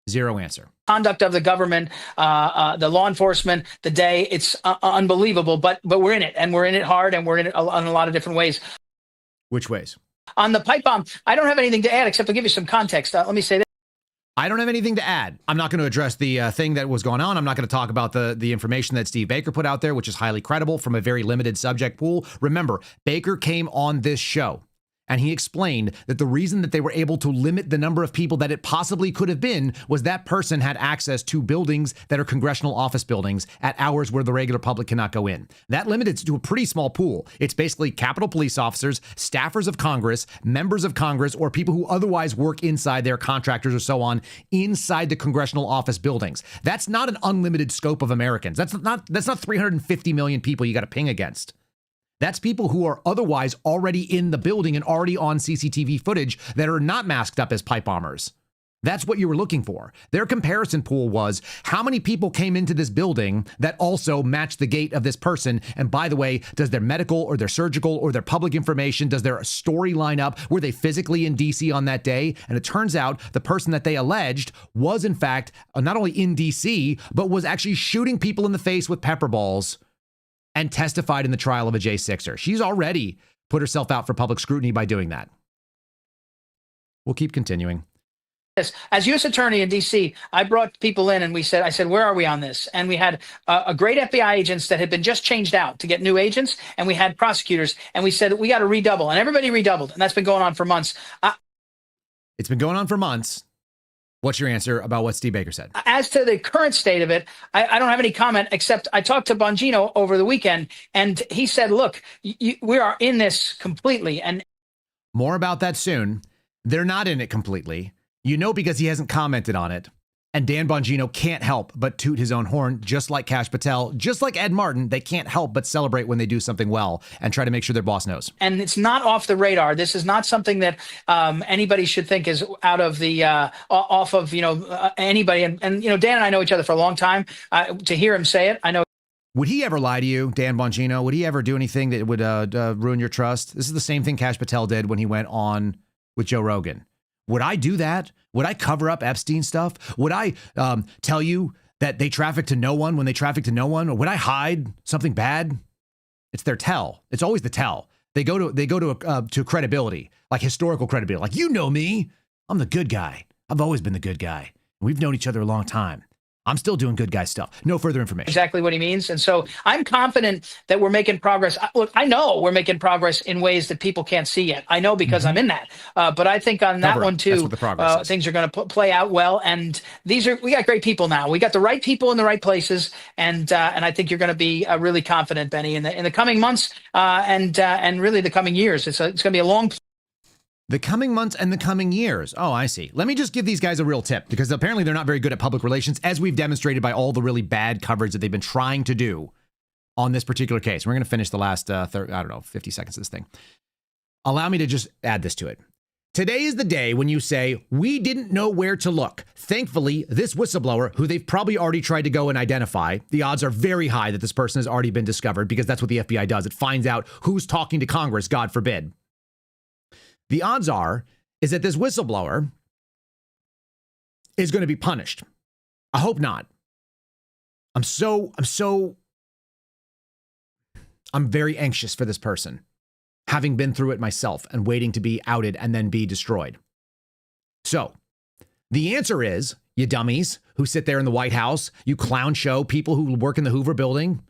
zero answer. Conduct of the government, the law enforcement, the day, it's unbelievable, but we're in it, and we're in it hard, and we're in it in a lot of different ways. Which ways? On the pipe bomb, I don't have anything to add except to give you some context. Let me say this. I don't have anything to add. I'm not going to address the thing that was going on. I'm not going to talk about the information that Steve Baker put out there, which is highly credible from a very limited subject pool. Remember, Baker came on this show and he explained that the reason that they were able to limit the number of people that it possibly could have been was that person had access to buildings that are congressional office buildings at hours where the regular public cannot go in. That limited it to a pretty small pool. It's basically Capitol police officers, staffers of Congress, members of Congress, or people who otherwise work inside their contractors or so on inside the congressional office buildings. That's not an unlimited scope of Americans. That's not 350 million people you got to ping against. That's people who are otherwise already in the building and already on CCTV footage that are not masked up as pipe bombers. That's what you were looking for. Their comparison pool was how many people came into this building that also matched the gait of this person. And by the way, does their medical or their surgical or their public information, does their story line up? Were they physically in DC on that day? And it turns out the person that they alleged was in fact not only in DC, but was actually shooting people in the face with pepper balls and testified in the trial of a J6er. She's already put herself out for public scrutiny by doing that. We'll keep continuing. As U.S. attorney in D.C., I brought people in and I said, where are we on this? And we had a great FBI agents that had been just changed out to get new agents. And we had prosecutors and we said, we got to redouble. And everybody redoubled. And that's been going on for months. It's been going on for months. What's your answer about what Steve Baker said? As to the current state of it, I don't have any comment, except I talked to Bongino over the weekend, and he said, look, we are in this completely. And more about that soon. They're not in it completely. You know, because he hasn't commented on it. And Dan Bongino can't help but toot his own horn, just like Kash Patel, just like Ed Martin. They can't help but celebrate when they do something well and try to make sure their boss knows. And it's not off the radar. This is not something that anybody should think is out of the off of anybody. And Dan and I know each other for a long time. To hear him say it, I know. Would he ever lie to you, Dan Bongino? Would he ever do anything that would ruin your trust? This is the same thing Kash Patel did when he went on with Joe Rogan. Would I do that? Would I cover up Epstein stuff? Would I tell you that they traffic to no one when they traffic to no one? Or would I hide something bad? It's their tell. It's always the tell. They go to credibility, like historical credibility. Like, you know me. I'm the good guy. I've always been the good guy. We've known each other a long time. I'm still doing good guy stuff. No further information. Exactly what he means. And so I'm confident that we're making progress. Look, I know we're making progress in ways that people can't see yet. I know because I'm in that. But I think on that one, too, things are going to play out well. And we got great people now. We got the right people in the right places. And I think you're going to be really confident, Benny, in the coming months and really the coming years. It's going to be a long. The coming months and the coming years. Oh, I see. Let me just give these guys a real tip, because apparently they're not very good at public relations, as we've demonstrated by all the really bad coverage that they've been trying to do on this particular case. We're going to finish the last, 50 seconds of this thing. Allow me to just add this to it. Today is the day when you say, we didn't know where to look. Thankfully, this whistleblower, who they've probably already tried to go and identify, the odds are very high that this person has already been discovered, because that's what the FBI does. It finds out who's talking to Congress, God forbid. The odds is that this whistleblower is going to be punished. I hope not. I'm very anxious for this person, having been through it myself and waiting to be outed and then be destroyed. So the answer is, you dummies who sit there in the White House, you clown show people who work in the Hoover building.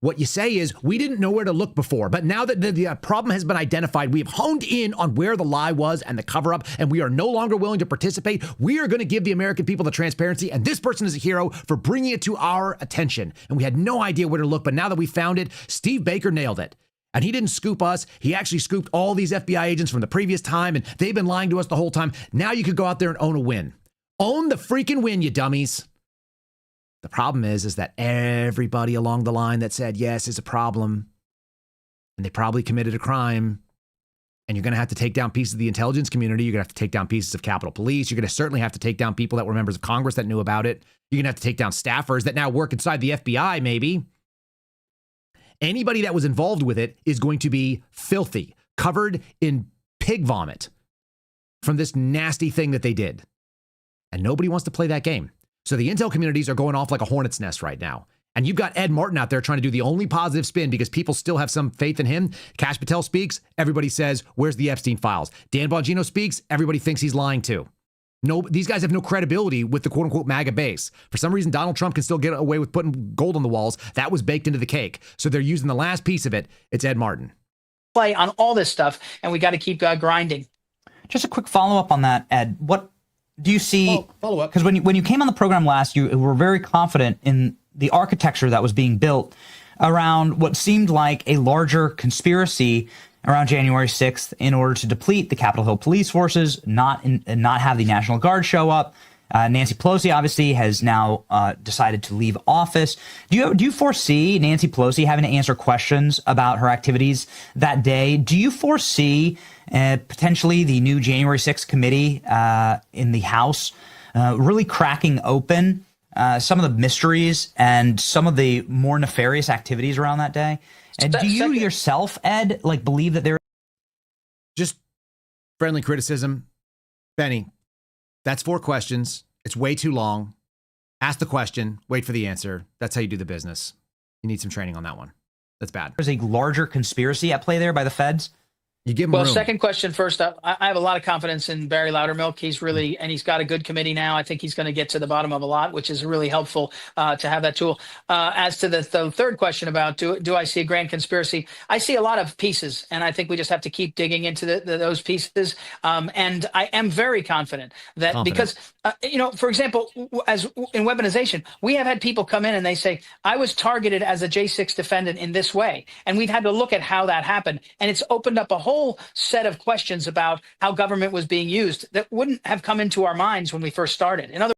What you say is, we didn't know where to look before, but now that the problem has been identified, we have honed in on where the lie was and the cover up, and we are no longer willing to participate. We are going to give the American people the transparency, and this person is a hero for bringing it to our attention. And we had no idea where to look, but now that we found it, Steve Baker nailed it. And he didn't scoop us. He actually scooped all these FBI agents from the previous time, and they've been lying to us the whole time. Now you could go out there and own a win. Own the freaking win, you dummies. The problem is that everybody along the line that said yes is a problem, and they probably committed a crime, And you're going to have to take down pieces of the intelligence community. You're going to have to take down pieces of Capitol Police. You're going to certainly have to take down people that were members of Congress that knew about it. You're going to have to take down staffers that now work inside the FBI, maybe. Anybody that was involved with it is going to be filthy, covered in pig vomit from this nasty thing that they did. And nobody wants to play that game. So the intel communities are going off like a hornet's nest right now. And you've got Ed Martin out there trying to do the only positive spin because people still have some faith in him. Kash Patel speaks, everybody says, where's the Epstein files? Dan Bongino speaks, everybody thinks he's lying too. No, these guys have no credibility with the quote-unquote MAGA base. For some reason, Donald Trump can still get away with putting gold on the walls. That was baked into the cake. So they're using the last piece of it. It's Ed Martin. Play on all this stuff, and we got to keep grinding. Just a quick follow-up on that, Ed. What do you see? Follow-up. Because when you came on the program last, you were very confident in the architecture that was being built around what seemed like a larger conspiracy around January 6th in order to deplete the Capitol Hill police forces, not have the National Guard show up. Nancy Pelosi obviously has now decided to leave office. Do you foresee Nancy Pelosi having to answer questions about her activities that day? Do you foresee potentially the new January 6th committee in the House really cracking open some of the mysteries and some of the more nefarious activities around that day? And do you yourself, Ed, believe that there? Just friendly criticism. Benny, that's 4 questions. It's way too long. Ask the question, wait for the answer. That's how you do the business. You need some training on that one. That's bad. There's a larger conspiracy at play there by the feds. You give him room. Second question first up. I have a lot of confidence in Barry Loudermilk. He's got a good committee now. I think he's going to get to the bottom of a lot, which is really helpful to have that tool. As to the third question about do I see a grand conspiracy? I see a lot of pieces, and I think we just have to keep digging into those pieces. And I am very confident that because, for example, as in weaponization, we have had people come in and they say, I was targeted as a J6 defendant in this way. And we've had to look at how that happened. And it's opened up a whole set of questions about how government was being used that wouldn't have come into our minds when we first started. In other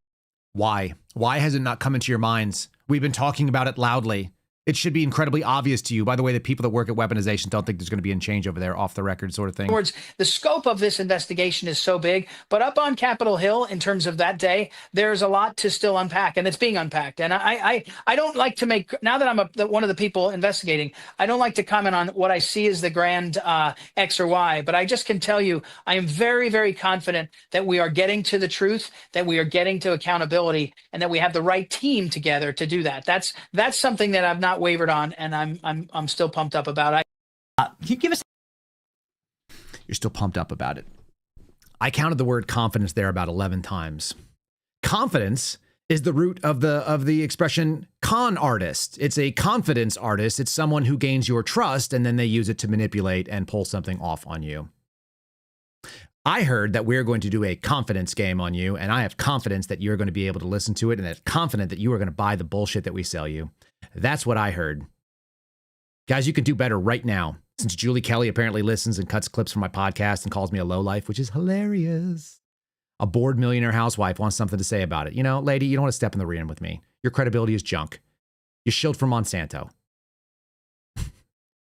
Why has it not come into your minds? We've been talking about it loudly. It should be incredibly obvious to you. By the way, the people that work at weaponization don't think there's going to be a change over there, off the record sort of thing. In other words, the scope of this investigation is so big, but up on Capitol Hill, in terms of that day, there's a lot to still unpack, and it's being unpacked. And I don't like to make, now that I'm one of the people investigating, I don't like to comment on what I see as the grand X or Y, but I just can tell you, I am very, very confident that we are getting to the truth, that we are getting to accountability, and that we have the right team together to do that. That's something that I've not wavered on, and I'm still pumped up about it. Can you give us? You're still pumped up about it. I counted the word confidence there about 11 times. Confidence is the root of the expression con artist. It's a confidence artist. It's someone who gains your trust and then they use it to manipulate and pull something off on you. I heard that we're going to do a confidence game on you, and I have confidence that you're going to be able to listen to it, and I'm confident that you are going to buy the bullshit that we sell you. That's what I heard. Guys, you can do better right now, since Julie Kelly apparently listens and cuts clips from my podcast and calls me a lowlife, which is hilarious. A bored millionaire housewife wants something to say about it. You know, lady, you don't want to step in the ring with me. Your credibility is junk. You shilled for Monsanto.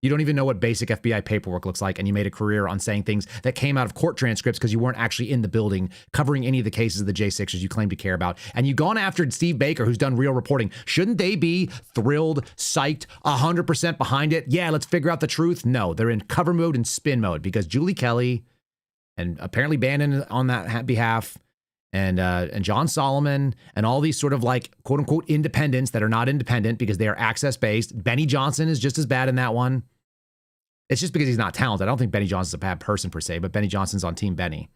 You don't even know what basic FBI paperwork looks like, and you made a career on saying things that came out of court transcripts because you weren't actually in the building covering any of the cases of the J6ers you claim to care about. And you've gone after Steve Baker, who's done real reporting. Shouldn't they be thrilled, psyched, 100% behind it? Yeah, let's figure out the truth. No, they're in cover mode and spin mode because Julie Kelly and apparently Bannon on that behalf and John Solomon and all these sort of like quote unquote independents that are not independent because they are access based. Benny Johnson is just as bad in that one. It's just because he's not talented. I don't think Benny Johnson's a bad person per se, but Benny Johnson's on Team Benny.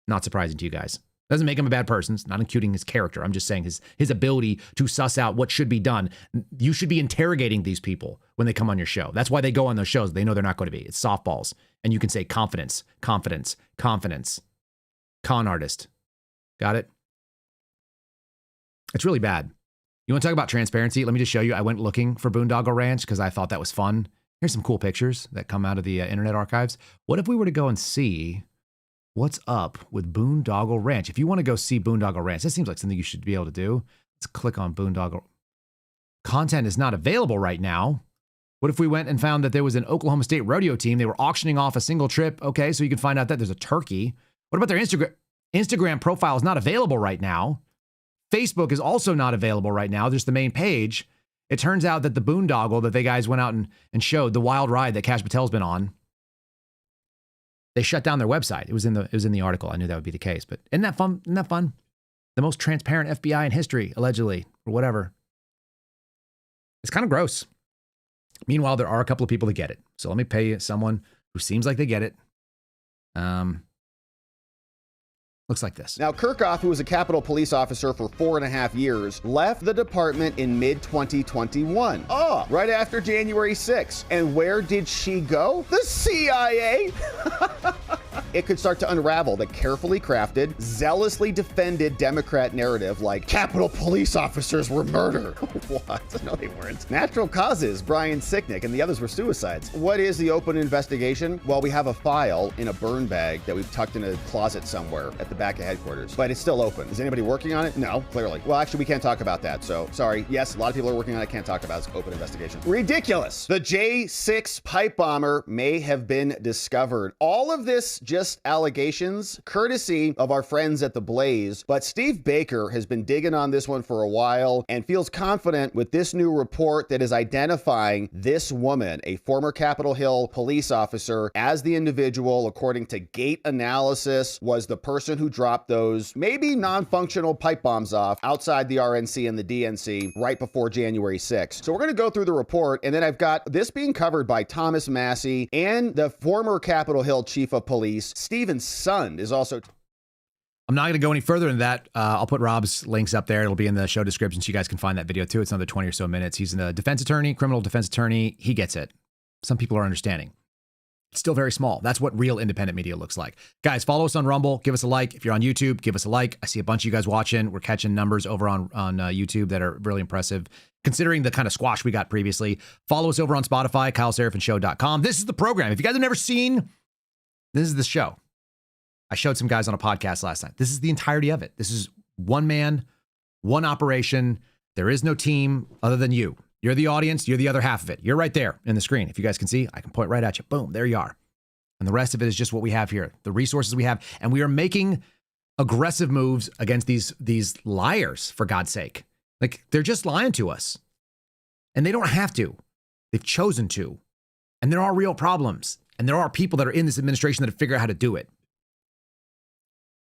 Not surprising to you guys. Doesn't make him a bad person. It's not imputing his character. I'm just saying his ability to suss out what should be done. You should be interrogating these people when they come on your show. That's why they go on those shows. They know they're not going to be. It's softballs. And you can say confidence, confidence, confidence. Con artist. Got it? It's really bad. You want to talk about transparency? Let me just show you. I went looking for Boondoggle Ranch because I thought that was fun. Here's some cool pictures that come out of the Internet Archives. What if we were to go and see what's up with Boondoggle Ranch? If you want to go see Boondoggle Ranch, that seems like something you should be able to do. Let's click on Boondoggle. Content is not available right now. What if we went and found that there was an Oklahoma State rodeo team? They were auctioning off a single trip. Okay, so you can find out that there's a turkey. What about their Instagram profile is not available right now. Facebook is also not available right now, just the main page. It turns out that the boondoggle that they guys went out and showed, the wild ride that Kash Patel's been on, they shut down their website. It was in the article. I knew that would be the case, but isn't that fun? Isn't that fun? The most transparent FBI in history, allegedly, or whatever. It's kind of gross. Meanwhile, there are a couple of people that get it. So let me pay someone who seems like they get it. Looks like this. Now, Kirchhoff, who was a Capitol Police officer for 4.5 years, left the department in mid-2021. Oh, right after January 6th. And where did she go? The CIA! It could start to unravel the carefully crafted, zealously defended Democrat narrative like Capitol Police officers were murdered. What? No, they weren't. Natural causes, Brian Sicknick, and the others were suicides. What is the open investigation? Well, we have a file in a burn bag that we've tucked in a closet somewhere at the back of headquarters, but it's still open. Is anybody working on it? No, clearly. Well, actually, we can't talk about that, so sorry. Yes, a lot of people are working on it. Can't talk about it. It's open investigation. Ridiculous. The J6 pipe bomber may have been discovered. All of this just allegations, courtesy of our friends at The Blaze, but Steve Baker has been digging on this one for a while and feels confident with this new report that is identifying this woman, a former Capitol Hill police officer, as the individual, according to gate analysis, was the person who dropped those maybe non-functional pipe bombs off outside the RNC and the DNC right before January 6th. So we're going to go through the report, and then I've got this being covered by Thomas Massey and the former Capitol Hill chief of police, Stephen Sund, is also... I'm not going to go any further than that. I'll put Rob's links up there. It'll be in the show description so you guys can find that video too. It's another 20 or so minutes. He's a defense attorney, criminal defense attorney. He gets it. Some people are understanding. It's still very small. That's what real independent media looks like. Guys, follow us on Rumble. Give us a like. If you're on YouTube, give us a like. I see a bunch of you guys watching. We're catching numbers over on YouTube that are really impressive, considering the kind of squash we got previously. Follow us over on Spotify, KyleSerafinshow.com. This is the program. If you guys have never seen, this is the show. I showed some guys on a podcast last night. This is the entirety of it. This is one man, one operation. There is no team other than you. You're the audience. You're the other half of it. You're right there in the screen. If you guys can see, I can point right at you. Boom, there you are. And the rest of it is just what we have here, the resources we have. And we are making aggressive moves against these liars, for God's sake. Like, they're just lying to us. And they don't have to. They've chosen to. And there are real problems. And there are people that are in this administration that have figured out how to do it.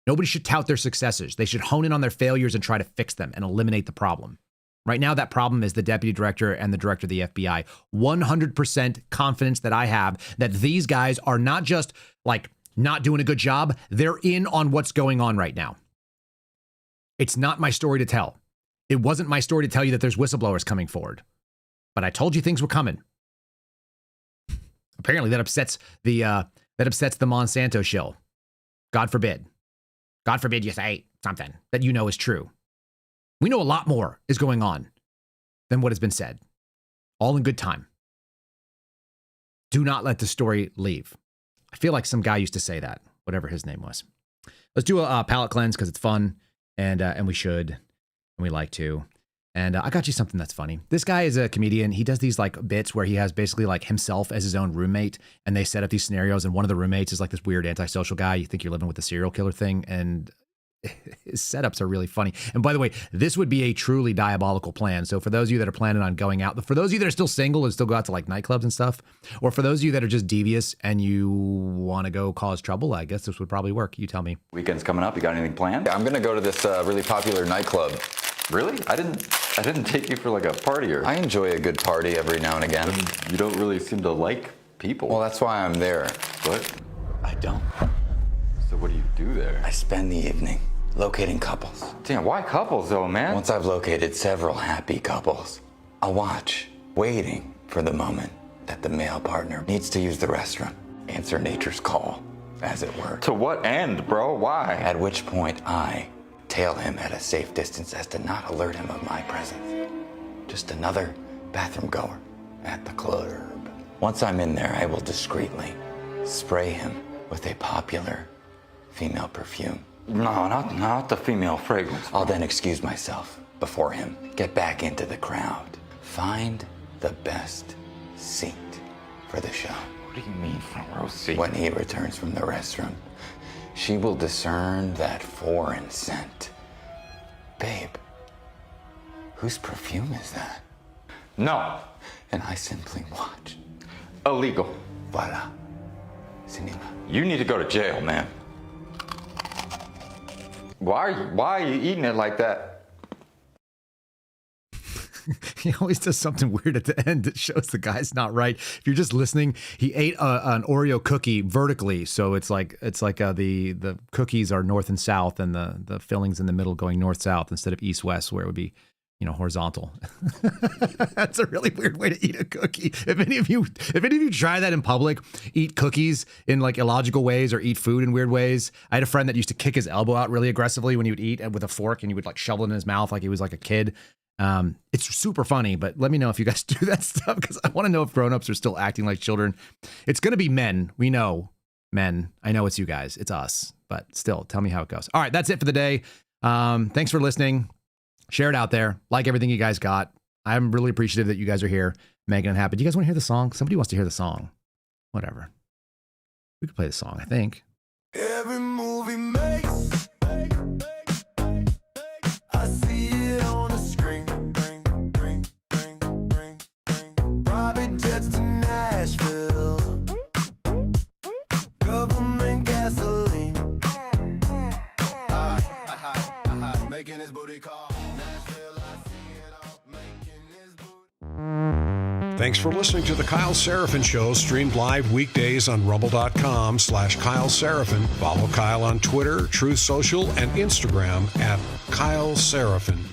Nobody should tout their successes. They should hone in on their failures and try to fix them and eliminate the problem. Right now, that problem is the deputy director and the director of the FBI. 100% confidence that I have that these guys are not just like not doing a good job. They're in on what's going on right now. It's not my story to tell. It wasn't my story to tell you that there's whistleblowers coming forward. But I told you things were coming. Apparently that upsets the Monsanto shill. God forbid. God forbid you say something that you know is true. We know a lot more is going on than what has been said. All in good time. Do not let the story leave. I feel like some guy used to say that, whatever his name was. Let's do a palate cleanse because it's fun, and we should, and we like to. And I got you something that's funny. This guy is a comedian. He does these like bits where he has basically like himself as his own roommate, and they set up these scenarios, and one of the roommates is like this weird antisocial guy. You think you're living with a serial killer thing, and his setups are really funny. And by the way, this would be a truly diabolical plan. So for those of you that are planning on going out, for those of you that are still single and still go out to like nightclubs and stuff, or for those of you that are just devious and you want to go cause trouble, I guess this would probably work. You tell me. Weekend's coming up. You got anything planned? I'm gonna go to this really popular nightclub. Really? I didn't take you for like a partier. I enjoy a good party every now and again. You don't really seem to like people. Well, that's why I'm there. What? I don't. So what do you do there? I spend the evening locating couples. Damn, why couples though, man? Once I've located several happy couples, I'll watch, waiting for the moment that the male partner needs to use the restroom. Answer nature's call, as it were. To what end, bro? Why? At which point I tail him at a safe distance as to not alert him of my presence. Just another bathroom goer at the club. Once I'm in there, I will discreetly spray him with a popular female perfume. No, not the female fragrance. I'll then excuse myself before him, get back into the crowd, find the best seat for the show. What do you mean front row seat? When he returns from the restroom, she will discern that foreign scent. Babe, whose perfume is that? No. And I simply watch. Illegal. Voila. Cinema. You need to go to jail, man. Why are you eating it like that? He always does something weird at the end that shows the guy's not right. If you're just listening, he ate an Oreo cookie vertically, so it's like the cookies are north and south, and the fillings in the middle going north south instead of east west, where it would be, horizontal. That's a really weird way to eat a cookie. If any of you try that in public, eat cookies in like illogical ways or eat food in weird ways. I had a friend that used to kick his elbow out really aggressively when he would eat with a fork, and he would like shovel it in his mouth like he was like a kid. It's super funny, but let me know if you guys do that stuff, because I want to know if grown-ups are still acting like children. It's going to be men. We know men. I know it's you guys. It's us, but still, tell me how it goes. All right, that's it for the day. Thanks for listening. Share it out there. Like everything you guys got. I'm really appreciative that you guys are here making it happen. Do you guys want to hear the song? Somebody wants to hear the song. Whatever. We could play the song, I think. Every movie makes, I see it on the screen. Private jets to Nashville, government gasoline. Making his booty call. Nashville, I see it all. Making his booty. Thanks for listening to The Kyle Seraphin Show, streamed live weekdays on rumble.com/Kyle Seraphin. Follow Kyle on Twitter, Truth Social, and Instagram @Kyle Seraphin.